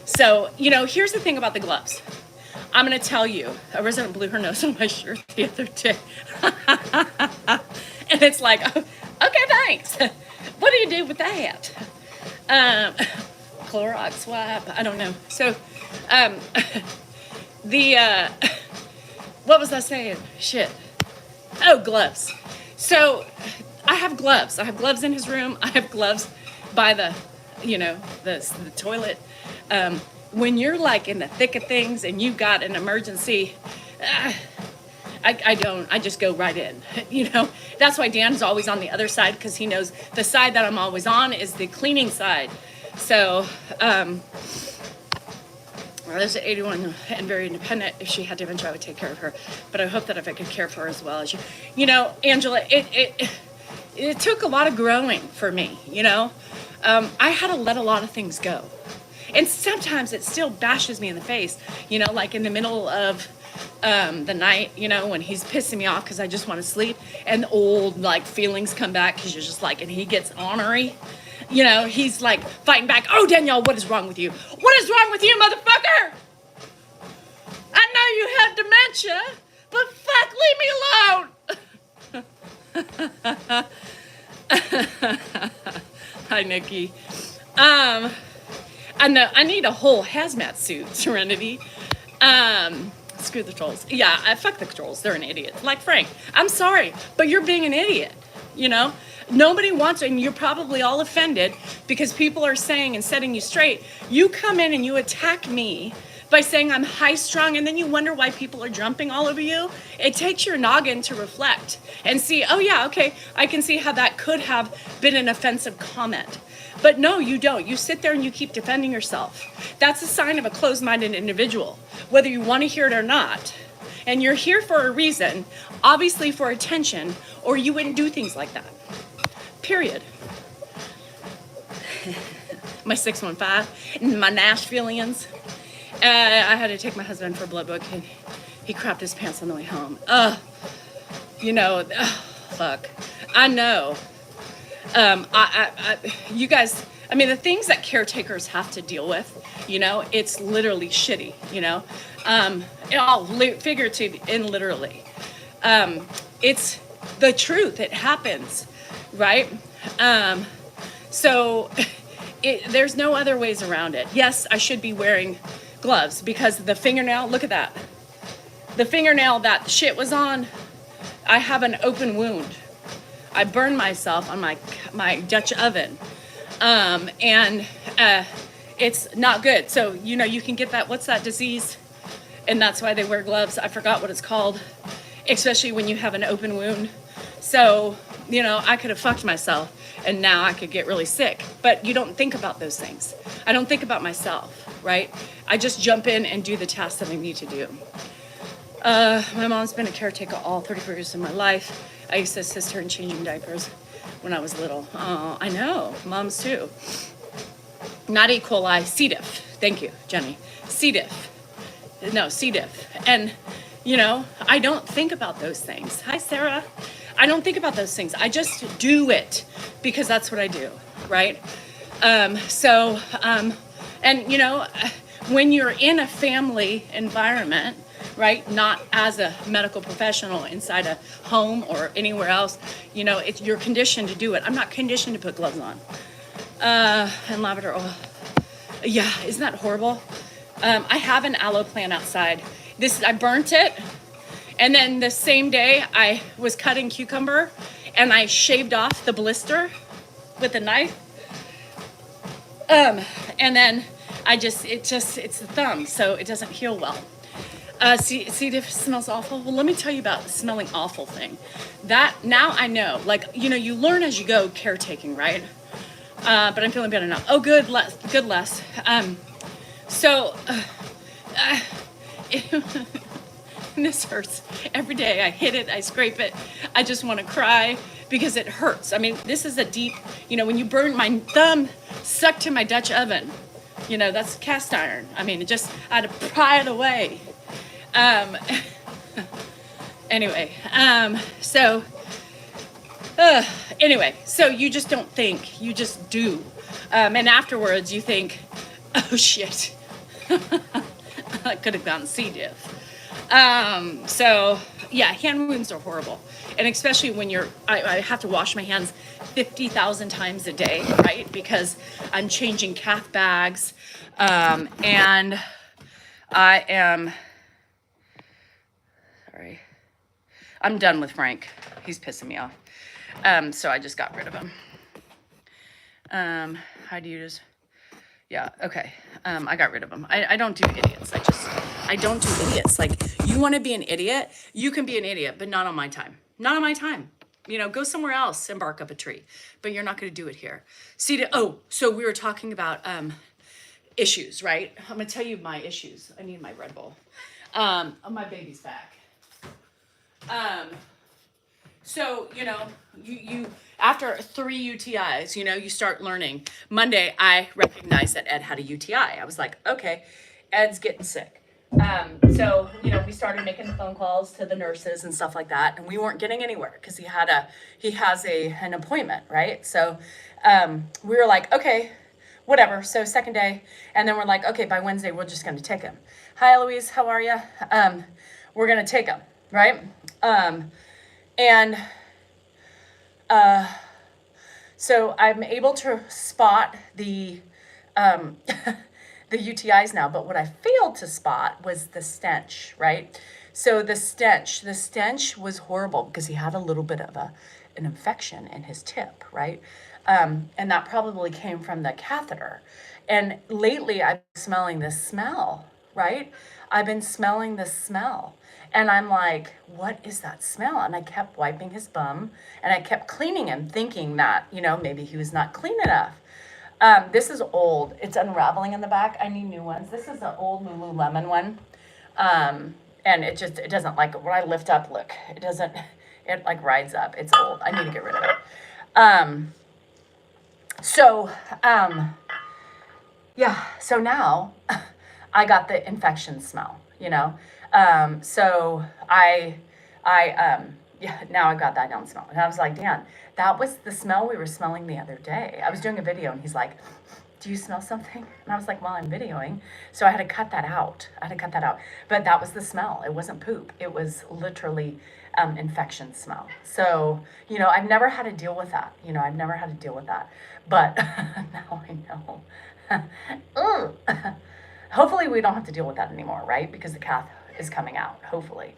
So, you know, here's the thing about the gloves. I'm going to tell you, a resident blew her nose on my shirt the other day. And it's like, oh, okay, thanks. What do you do with that? Clorox wipe, I don't know. So, what was I saying? Shit. Oh, gloves. So, I have gloves. I have gloves in his room. I have gloves by the toilet. When you're like in the thick of things and you've got an emergency, I just go right in, you know. That's why Dan's always on the other side, because he knows the side that I'm always on is the cleaning side. So, there's 81 and very independent. If she had dementia, I would take care of her. But I hope that if I could care for her as well as you know, Angela, it took a lot of growing for me, you know. I had to let a lot of things go. And sometimes it still bashes me in the face, you know, like in the middle of the night, you know, when he's pissing me off because I just want to sleep, and the old like feelings come back because you're just like, and he gets ornery. You know, he's like fighting back. Oh, Danielle, what is wrong with you? What is wrong with you, motherfucker? I know you have dementia, but fuck, leave me alone. Hi, Nikki. I know I need a whole hazmat suit, Serenity. Screw the trolls. Yeah, I fuck the trolls. They're an idiot. Like Frank. I'm sorry, but you're being an idiot. You know, nobody wants it, and you're probably all offended because people are saying and setting you straight. You come in and you attack me by saying I'm high strung, and then you wonder why people are jumping all over you. It takes your noggin to reflect and see, oh yeah, okay, I can see how that could have been an offensive comment. But no, you don't. You sit there and you keep defending yourself. That's a sign of a closed-minded individual, whether you want to hear it or not. And you're here for a reason, obviously for attention, or you wouldn't do things like that. Period. My 615, my Nashvillians. I had to take my husband for a blood book, and he crapped his pants on the way home. You know, fuck. I know. You guys, I mean, the things that caretakers have to deal with, you know, it's literally shitty, you know, all figurative and literally. It's the truth. It happens, right? So there's no other ways around it. Yes, I should be wearing gloves because the fingernail, look at that. The fingernail that shit was on, I have an open wound. I burned myself on my Dutch oven, and it's not good. So, you know, you can get that, what's that disease? And that's why they wear gloves. I forgot what it's called, especially when you have an open wound. So, you know, I could have fucked myself, and now I could get really sick. But you don't think about those things. I don't think about myself, right? I just jump in and do the tasks that I need to do. My mom's been a caretaker all 34 years of my life. I used to assist her in changing diapers when I was little. Oh, I know, moms too. Not E. coli, C. diff. Thank you, Jenny. C. diff. No, C. diff. And, you know, I don't think about those things. Hi, Sarah. I don't think about those things. I just do it because that's what I do, right? And, you know, when you're in a family environment, right? Not as a medical professional inside a home or anywhere else, you know, you're conditioned to do it. I'm not conditioned to put gloves on. And lavender oil. Yeah, isn't that horrible? I have an aloe plant outside. I burnt it. And then the same day I was cutting cucumber and I shaved off the blister with a knife. And then it's the thumb, so it doesn't heal well. See if it smells awful? Well, let me tell you about the smelling awful thing. That, now I know, like, you know, you learn as you go caretaking, right? But I'm feeling better now. Oh, good, Les. This hurts. Every day I hit it, I scrape it. I just want to cry because it hurts. I mean, this is a deep, you know, when you burn my thumb stuck to my Dutch oven, you know, that's cast iron. I mean, I had to pry it away. Anyway, so you just don't think, you just do. And afterwards you think, oh shit, I could have gotten C. diff. So yeah, hand wounds are horrible. And especially when I have to wash my hands 50,000 times a day, right? Because I'm changing cath bags, and I am, sorry, I'm done with Frank. He's pissing me off. So I just got rid of him. How do you just, yeah, okay. I got rid of him. I don't do idiots. I don't do idiots. Like, you want to be an idiot? You can be an idiot, but not on my time. Not on my time. You know, go somewhere else and bark up a tree. But you're not going to do it here. So we were talking about issues, right? I'm going to tell you my issues. I need my Red Bull. My baby's back. So, you know, you after 3 UTIs, you know, you start learning. Monday, I recognized that Ed had a UTI. I was like, okay, Ed's getting sick. So, we started making the phone calls to the nurses and stuff like that, and we weren't getting anywhere because he has an appointment, right? So, we were like, okay, whatever. So second day, and then we're like, okay, by Wednesday, we're just going to take him. Hi, Eloise, how are you? We're going to take him, right? And so I'm able to spot the the UTIs now, but what I failed to spot was the stench, right? So the stench was horrible because he had a little bit of an infection in his tip, right? And that probably came from the catheter. And lately I've been smelling this smell, right? I've been smelling this smell. And I'm like, what is that smell? And I kept wiping his bum and I kept cleaning him, thinking that, maybe he was not clean enough. This is old. It's unraveling in the back. I need new ones. This is an old Lululemon one. And it doesn't like, when I lift up, look, it like rides up. It's old. I need to get rid of it. So now I got the infection smell, so now I got that down smell. And I was like, Dan, that was the smell we were smelling the other day. I was doing a video and he's like, do you smell something? And I was like, well, I'm videoing. So I had to cut that out. But that was the smell. It wasn't poop. It was literally infection smell. So, I've never had to deal with that. But now I know. Hopefully we don't have to deal with that anymore, right? Because the cath is coming out, hopefully.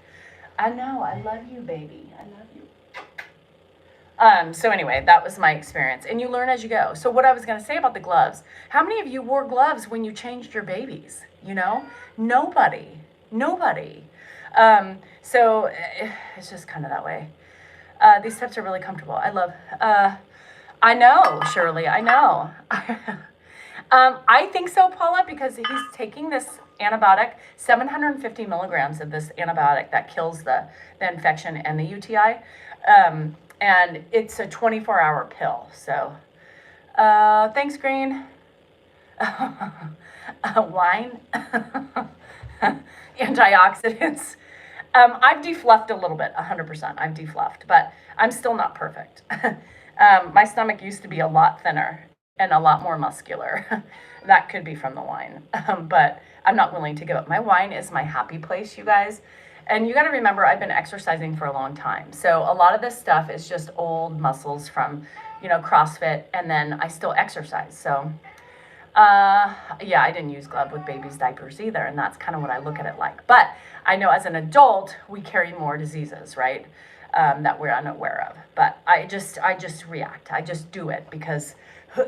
I know, I love you, baby. I love you. So anyway, that was my experience. And you learn as you go. So what I was going to say about the gloves, how many of you wore gloves when you changed your babies? Nobody. So it's just kind of that way. These steps are really comfortable. I know, Shirley, I know. I think so, Paula, because he's taking this antibiotic, 750 milligrams of this antibiotic that kills the infection and the UTI. And it's a 24-hour pill. So, thanks, Green. Wine, antioxidants. I've defluffed a little bit, 100%. I've defluffed, but I'm still not perfect. My stomach used to be a lot thinner and a lot more muscular. That could be from the wine, but I'm not willing to give up. My wine is my happy place, you guys. And you got to remember, I've been exercising for a long time. So a lot of this stuff is just old muscles from, CrossFit, and then I still exercise. So, I didn't use glove with babies' diapers either, and that's kind of what I look at it like. But I know as an adult, we carry more diseases, right, that we're unaware of. But I just react. I just do it because,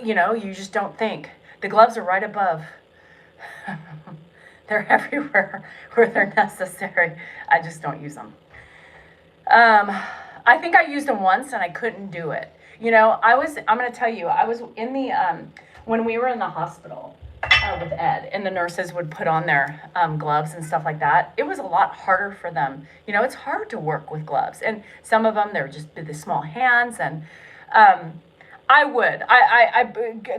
you just don't think. The gloves are right above. They're everywhere where they're necessary. I just don't use them. I think I used them once and I couldn't do it. I'm going to tell you, I was in the, when we were in the hospital with Ed, and the nurses would put on their gloves and stuff like that. It was a lot harder for them. It's hard to work with gloves. And some of them, they're just the small hands. And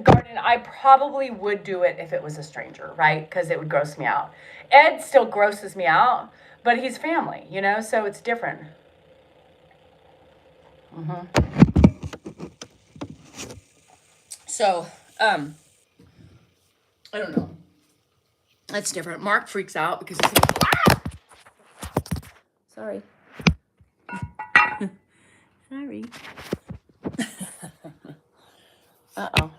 Garden, I probably would do it if it was a stranger, right? Because it would gross me out. Ed still grosses me out, but he's family, so it's different. So, I don't know. That's different. Mark freaks out because he's like, sorry. Sorry. Uh-oh.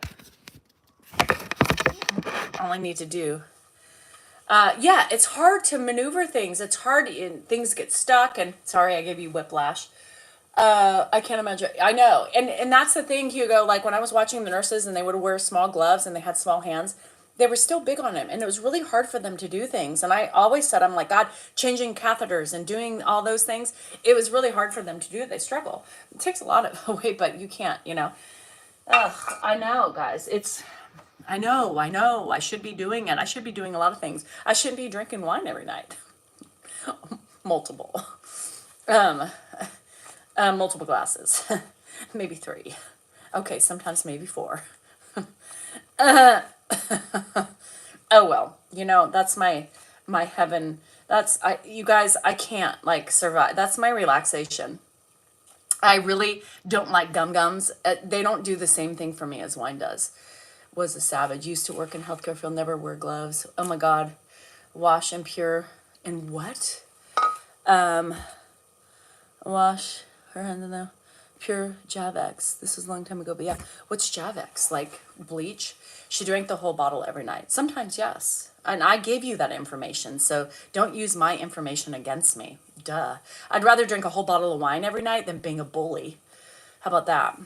All I need to do. It's hard to maneuver things. It's hard, and things get stuck, and sorry, I gave you whiplash. I can't imagine. I know. And that's the thing, Hugo, like when I was watching the nurses and they would wear small gloves and they had small hands, they were still big on him. And it was really hard for them to do things. And I always said, I'm like, God, changing catheters and doing all those things, it was really hard for them to do. They struggle. It takes a lot of away, but you can't, Ugh, I know, guys. I know. I should be doing it. I should be doing a lot of things. I shouldn't be drinking wine every night. Multiple. Multiple glasses. Maybe 3. Okay, sometimes maybe 4. Oh well, that's my my heaven. You guys, I can't like survive. That's my relaxation. I really don't like gum gums. They don't do the same thing for me as wine does. Was a savage. Used to work in healthcare field, never wear gloves. Oh my God. Wash and pure. And what? Wash her hands in the pure Javex. This was a long time ago, but yeah. What's Javex? Like bleach? She drank the whole bottle every night. Sometimes, yes. And I gave you that information, so don't use my information against me. Duh. I'd rather drink a whole bottle of wine every night than being a bully. How about that?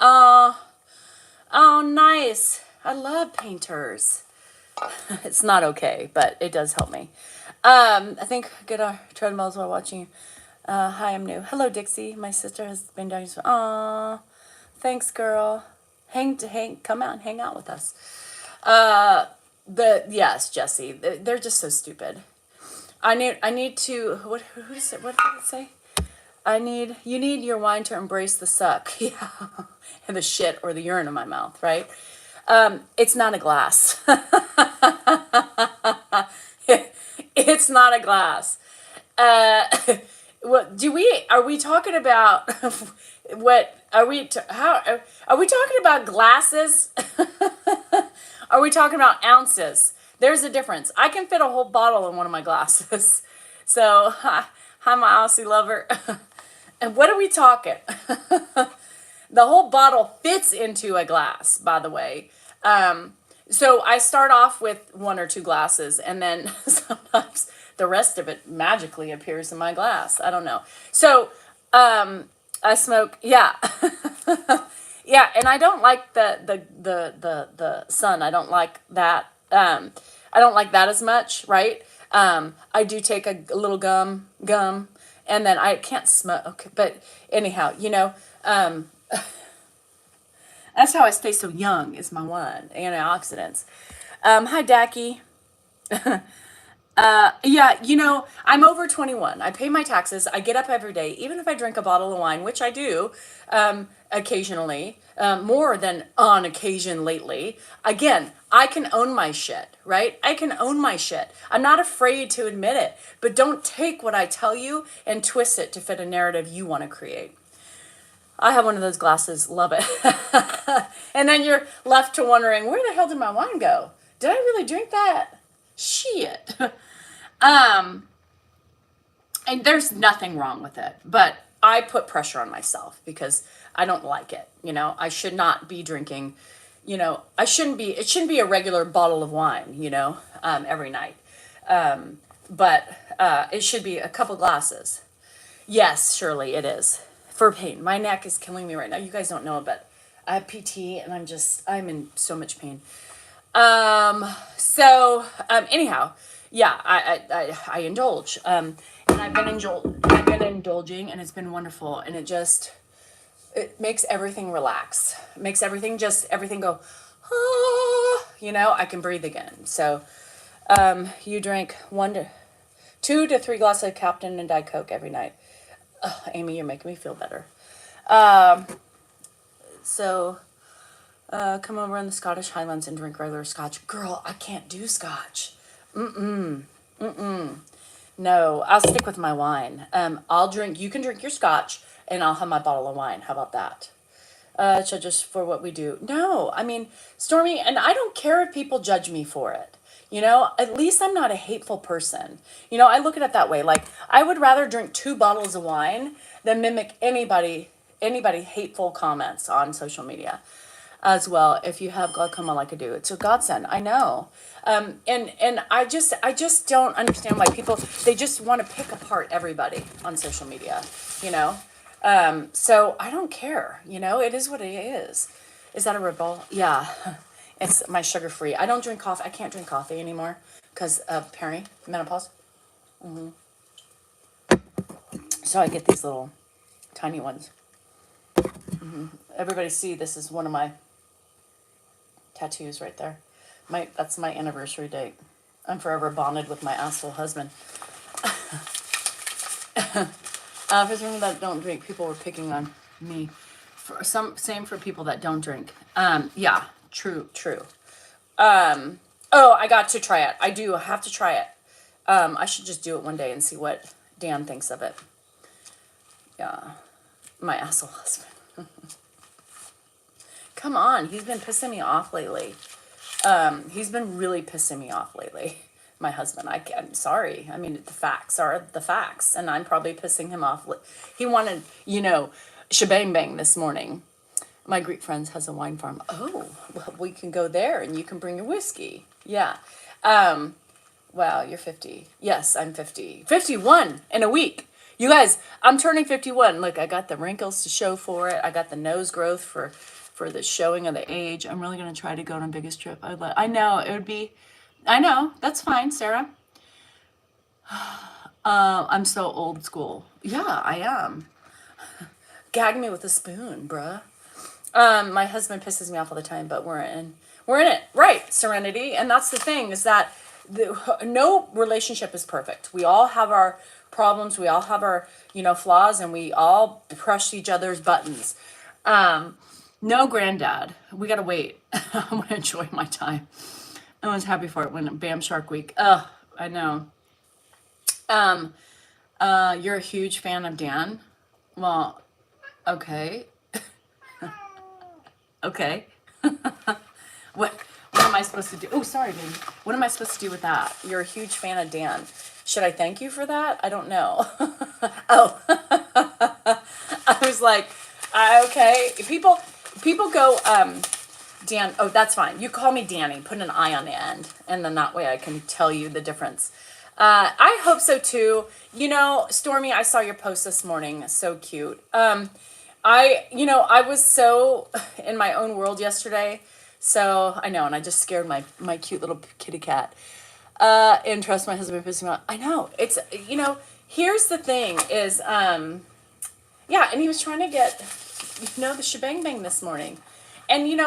Oh, nice. I love painters. It's not okay, but it does help me. I think get our treadmills while watching. Hi, I'm new. Hello, Dixie. My sister has been down here. Aw, thanks, girl. Come out and hang out with us. Yes, Jesse. They're just so stupid. I need to. What did it say? You need your wine to embrace the suck. Yeah, and the shit or the urine in my mouth, right? It's not a glass. It's not a glass. Are we talking about are we talking about glasses? Are we talking about ounces? There's a difference. I can fit a whole bottle in one of my glasses. So, hi my Aussie lover. And what are we talking? The whole bottle fits into a glass, by the way. So I start off with one or two glasses, and then sometimes the rest of it magically appears in my glass. I don't know. So I smoke, yeah. Yeah, and I don't like the sun. I don't like that. I don't like that as much, right? I do take a little gum, and then I can't smoke. Okay, but anyhow, that's how I stay so young. Is my wine, antioxidants. Hi, Dacky. Yeah, I'm over 21. I pay my taxes. I get up every day, even if I drink a bottle of wine, which I do occasionally, more than on occasion lately. Again, I can own my shit, right? I can own my shit. I'm not afraid to admit it, but don't take what I tell you and twist it to fit a narrative you want to create. I have one of those glasses, love it. And then you're left to wondering, where the hell did my wine go? Did I really drink that? Shit. And there's nothing wrong with it, but I put pressure on myself because I don't like it. I should not be drinking, it shouldn't be a regular bottle of wine, every night. But it should be a couple glasses. Yes, Shirley, it is. For pain. My neck is killing me right now. You guys don't know it, but I have PT and I'm in so much pain. Anyhow, yeah, I indulge. And I've been indulging and it's been wonderful. And it makes everything relax. It makes everything go, I can breathe again. So, you drink 2 to 3 glasses of Captain and Diet Coke every night. Amy, you're making me feel better. Come over in the Scottish Highlands and drink regular scotch. Girl, I can't do scotch. No, I'll stick with my wine. You can drink your scotch and I'll have my bottle of wine. How about that? Just for what we do. No, I mean, Stormy, and I don't care if people judge me for it. At least I'm not a hateful person. I look at it that way. Like, I would rather drink 2 bottles of wine than mimic anybody hateful comments on social media as well. If you have glaucoma like I do, it's a godsend. I know. And I just don't understand why people, they just want to pick apart everybody on social media, so I don't care, it is what it is. Is that a Red Bull? Yeah. It's my sugar-free. I don't drink coffee. I can't drink coffee anymore because of menopause. So I get these little tiny ones. Everybody see, this is one of my tattoos right there. That's my anniversary date. I'm forever bonded with my asshole husband. For some that don't drink, people were picking on me. Same for people that don't drink. Yeah. True. Oh, I got to try it. I do have to try it. I should just do it one day and see what Dan thinks of it. Yeah. My asshole husband. Come on, he's been pissing me off lately. He's been really pissing me off lately. My husband, I'm sorry. I mean, the facts are the facts, and I'm probably pissing him off. He wanted, shebang bang this morning. My Greek friends has a wine farm. Oh, well, we can go there, and you can bring your whiskey. Yeah. Wow, you're 50. Yes, I'm 50. 51 in a week. You guys, I'm turning 51. Look, I got the wrinkles to show for it. I got the nose growth for the showing of the age. I'm really going to try to go on a biggest trip. I know, it would be, I know, that's fine, Sarah. I'm so old school. Yeah, I am. Gag me with a spoon, bruh. My husband pisses me off all the time, but we're in it, right? Serenity, and that's the thing is that no relationship is perfect. We all have our problems. We all have our flaws, and we all crush each other's buttons. No, granddad, we gotta wait. I want to enjoy my time. I was happy for it when Bam Shark Week. Ugh, I know. You're a huge fan of Dan. Well, okay. Okay. What am I supposed to do? Oh, sorry, baby. What am I supposed to do with that? You're a huge fan of Dan. Should I thank you for that? I don't know. Oh. I was like, okay. People go, Dan, oh, that's fine. You call me Danny. Put an I on the end. And then that way I can tell you the difference. I hope so too. Stormy, I saw your post this morning. So cute. I was so in my own world yesterday. So I know, and I just scared my cute little kitty cat. And trust my husband pissing me off. I know. It's, here's the thing is, yeah, and he was trying to get, the shebang bang this morning. And,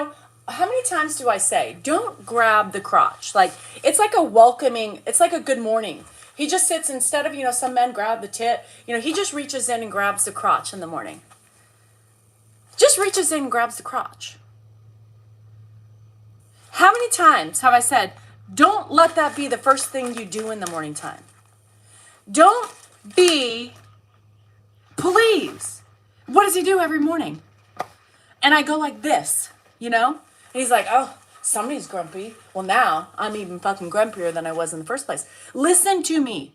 how many times do I say, don't grab the crotch? Like, it's like a welcoming, it's like a good morning. He just sits, instead of, some men grab the tit, he just reaches in and grabs the crotch in the morning. Just reaches in and grabs the crotch. How many times have I said, don't let that be the first thing you do in the morning time? Don't be, please. What does he do every morning? And I go like this, And he's like, oh, somebody's grumpy. Well, now I'm even fucking grumpier than I was in the first place. Listen to me.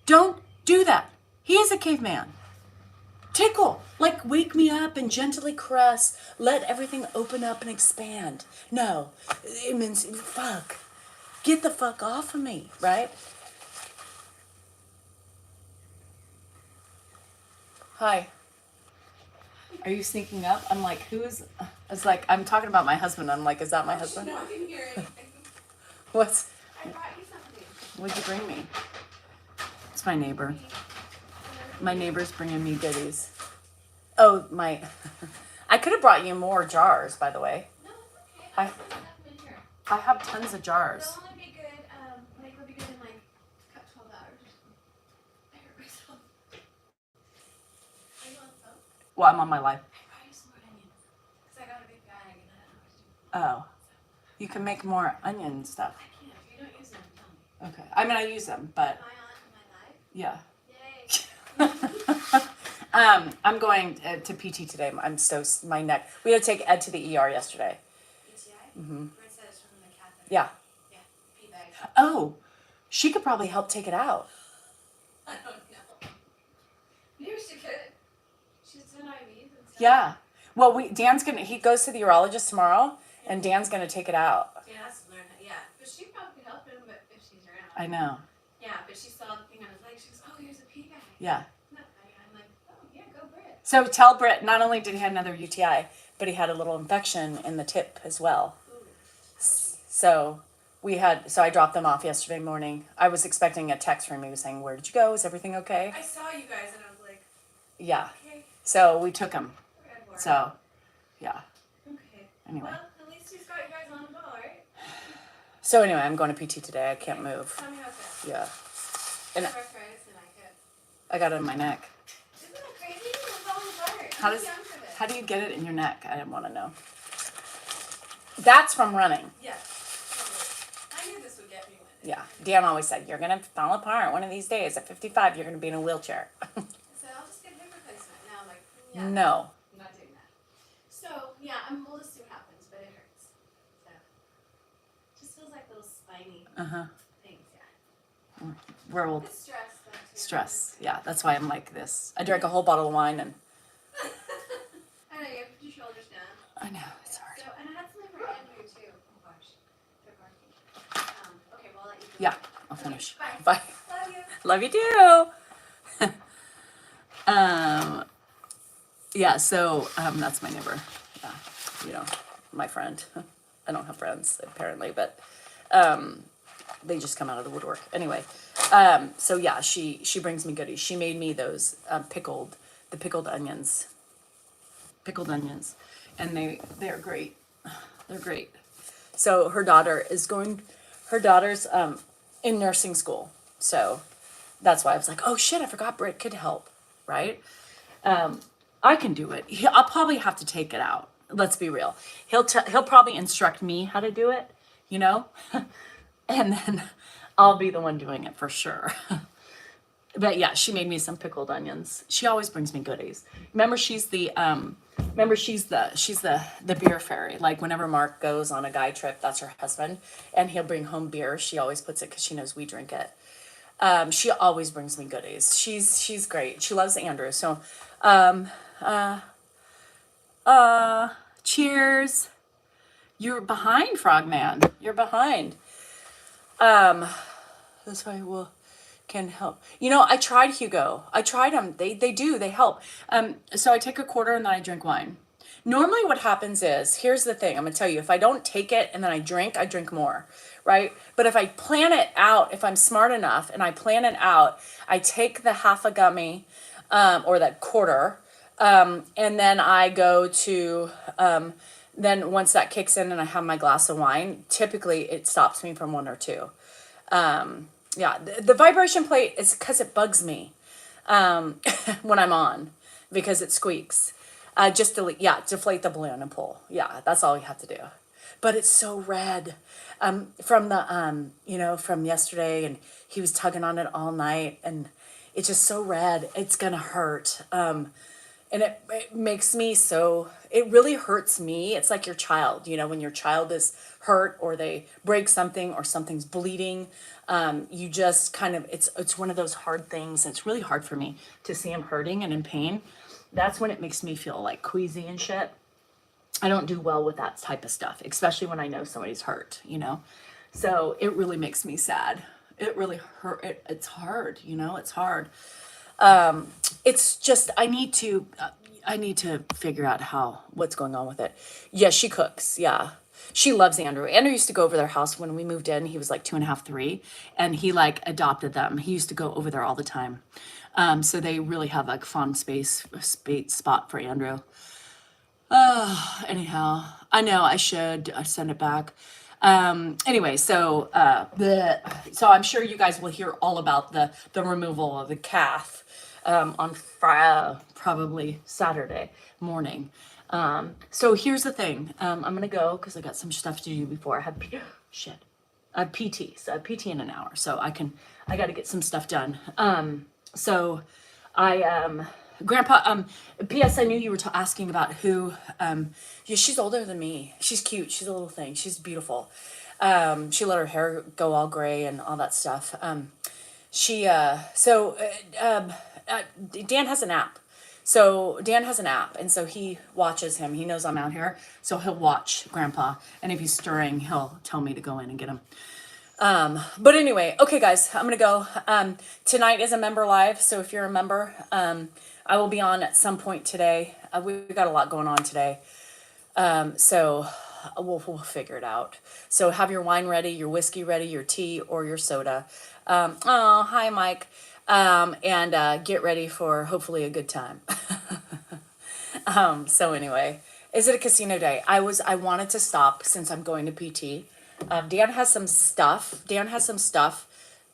Don't do that. He is a caveman. Tickle, like wake me up and gently caress. Let everything open up and expand. No, it means fuck. Get the fuck off of me, right? Hi. Are you sneaking up? I'm like, who is? It's like I'm talking about my husband. I'm like, is that my husband? No, I didn't hear anything. What's? I brought you something. What'd you bring me? It's my neighbor. My neighbor's bringing me goodies. Oh, I could have brought you more jars, by the way. No, it's okay. I have tons of jars. It'll only be good, it'll be good in 12 hours or something. I hurt myself. Are you on the phone? Well, I'm on my life. I brought you some more onions. Because I got a big bag and I don't know what to do. Oh. You can make more onion stuff. I can't. If you don't use them, tell me. Okay. I mean, I use them, but Am I on my live? yeah. Yay. I'm going to PT today. My neck. We had to take Ed to the ER yesterday. UTI? Mm-hmm. Brent said it's from the catheter. Yeah. Yeah. Pee bag. Oh, she could probably help take it out. I don't know. Maybe she could. She's doing IVs and stuff. Yeah. Well, he goes to the urologist tomorrow, and Dan's gonna take it out. Yeah, that's learn. Yeah, but she probably could help him, but if she's around. I know. Yeah, but she saw the thing on his leg. She goes, "Oh, here's a pee bag." Yeah. No, I'm like, "Oh yeah, go Britt." So tell Britt, not only did he have another UTI, but he had a little infection in the tip as well. Ooh. So I dropped them off yesterday morning. I was expecting a text from you saying, where did you go? Is everything okay? I saw you guys and I was like, Yeah. okay. So we took him. So, yeah. Okay. Anyway. Well, at least he's got you guys on the ball, right? So anyway, I'm going to PT today. I can't move. Tell me how's that. Yeah. And Arthritis and I get. I got it in my neck. Isn't that crazy? It's falling apart. How I'm does young for this. how do you get it in your neck? I didn't want to know. That's from running. Yeah. I knew this would get me one. Yeah, Dan always said, you're gonna fall apart one of these days. At 55, you're gonna be in a wheelchair. So I'll just get hip replacement. Now I'm like, yeah, No. I'm not doing that. So yeah, we'll just see what happens, but it hurts. So just feels like little spiny things. Yeah. We're old. It's stress. Though, too. Stress. Yeah, that's why I'm like this. I drank a whole bottle of wine and I know you have your shoulders down. I know, it's hard. So and I had something for Andrew too. Oh gosh, they're barking. Okay, well I'll let you. Go. Yeah, I'll finish. Bye. Bye. Love you. Love you too. Yeah, so that's my neighbor. Yeah, you know, my friend. I don't have friends apparently, but they just come out of the woodwork. Anyway, so yeah, she brings me goodies. She made me those pickled onions. Pickled onions, and they're great. They're great. So her daughter's in nursing school, so that's why I was like, oh shit, I forgot Britt could help, right? I can do it. I'll probably have to take it out. Let's be real. He'll probably instruct me how to do it, you know, and then I'll be the one doing it for sure. But yeah, she made me some pickled onions. She always brings me goodies. Remember, she's the beer fairy. Like whenever Mark goes on a guy trip, that's her husband, and he'll bring home beer. She always puts it because she knows we drink it. She always brings me goodies. She's great. She loves Andrew. So, cheers. You're behind, Frogman. You're behind. This way can help. You know, I tried Hugo. I tried them. They help. So I take a quarter and then I drink wine. Normally what happens is, here's the thing, I'm gonna tell you, if I don't take it and then I drink more, right? But if I plan it out, if I'm smart enough and I plan it out, I take the half a gummy, or that quarter, and then I go to, then once that kicks in and I have my glass of wine, typically it stops me from one or two. Yeah, the vibration plate is because it bugs me when I'm on, because it squeaks. Just deflate the balloon and pull. Yeah, that's all you have to do. But it's so red from from yesterday, and he was tugging on it all night, and it's just so red. It's gonna hurt. And it makes me so, it really hurts me. It's like your child, you know, when your child is hurt or they break something or something's bleeding, you just kind of, it's one of those hard things. It's really hard for me to see him hurting and in pain. That's when it makes me feel like queasy and shit. I don't do well with that type of stuff, especially when I know somebody's hurt, you know? So it really makes me sad. It really hurt. It's hard, you know, it's hard. It's just, I need to figure out what's going on with it. Yeah, she cooks. Yeah. She loves Andrew. Andrew used to go over their house when we moved in. He was like 2.5, 3, and he like adopted them. He used to go over there all the time. So they really have like fun space spot for Andrew. Anyhow, I know I should send it back. Anyway, so I'm sure you guys will hear all about the removal of the calf on probably Saturday morning. So here's the thing. I'm gonna go because I got some stuff to do before I have I have PT. So I have PT in an hour, so I got to get some stuff done. So I Grandpa, P.S. I knew you were asking about who, yeah, she's older than me. She's cute. She's a little thing. She's beautiful. She let her hair go all gray and all that stuff. Dan has an app. So Dan has an app, and so he watches him. He knows I'm out here, so he'll watch Grandpa, and if he's stirring, he'll tell me to go in and get him. But anyway, okay, guys, I'm gonna go. Tonight is a member live, so if you're a member, I will be on at some point today. We've got a lot going on today, so we'll figure it out. So have your wine ready, your whiskey ready, your tea or your soda. Oh, hi, Mike. And get ready for hopefully a good time. So anyway, is it a casino day? I wanted to stop since I'm going to PT. Dan has some stuff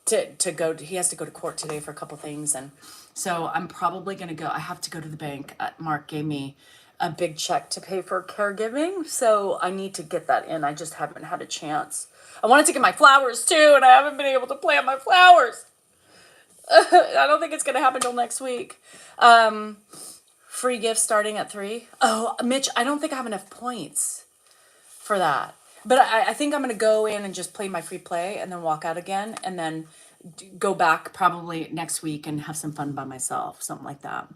to go to. He has to go to court today for a couple things, and so I'm probably gonna go. I have to go to the bank. Mark gave me a big check to pay for caregiving, so I need to get that in. I just haven't had a chance. I wanted to get my flowers too, and I haven't been able to plant my flowers. I don't think it's gonna happen till next week. Free gifts starting at 3. Oh, Mitch, I don't think I have enough points for that. But I think I'm gonna go in and just play my free play and then walk out again and then go back probably next week and have some fun by myself, something like that.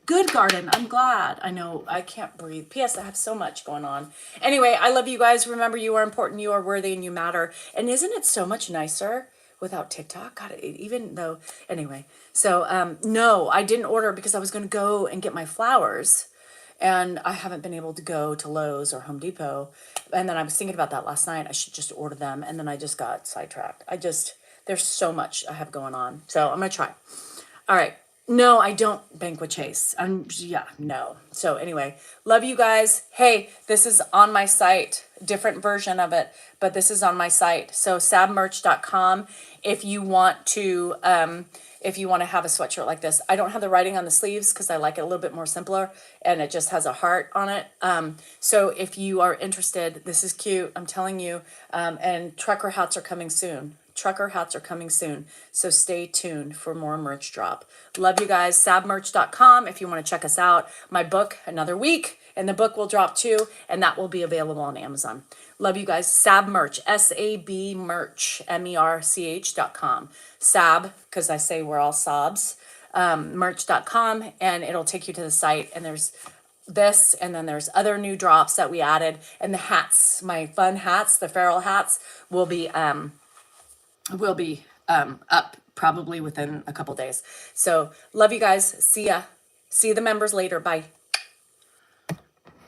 Good garden. I'm glad. I know I can't breathe. P.S. I have so much going on. Anyway, I love you guys. Remember, you are important, you are worthy, and you matter. And isn't it so much nicer without TikTok? God, even though, anyway. So, no, I didn't order because I was going to go and get my flowers. And I haven't been able to go to Lowe's or Home Depot. And then I was thinking about that last night. I should just order them. And then I just got sidetracked. There's so much I have going on. So I'm going to try. All right. No, I don't bank with Chase. No. So anyway, love you guys. Hey, this is on my site, different version of it, but this is on my site. So sabmerch.com. If you want to have a sweatshirt like this, I don't have the writing on the sleeves because I like it a little bit more simpler, and it just has a heart on it. So if you are interested, this is cute. I'm telling you. And trucker hats are coming soon. Trucker hats are coming soon. So stay tuned for more merch drop. Love you guys. Sabmerch.com if you want to check us out. My book, another week, and the book will drop too, and that will be available on Amazon. Love you guys. Sabmerch, S-A-B merch, merch.com. Sab, because I say we're all sobs, merch.com, and it'll take you to the site, and there's this, and then there's other new drops that we added, and the hats, my fun hats, the feral hats, will be up probably within a couple days. So love you guys. See ya. See the members later. Bye.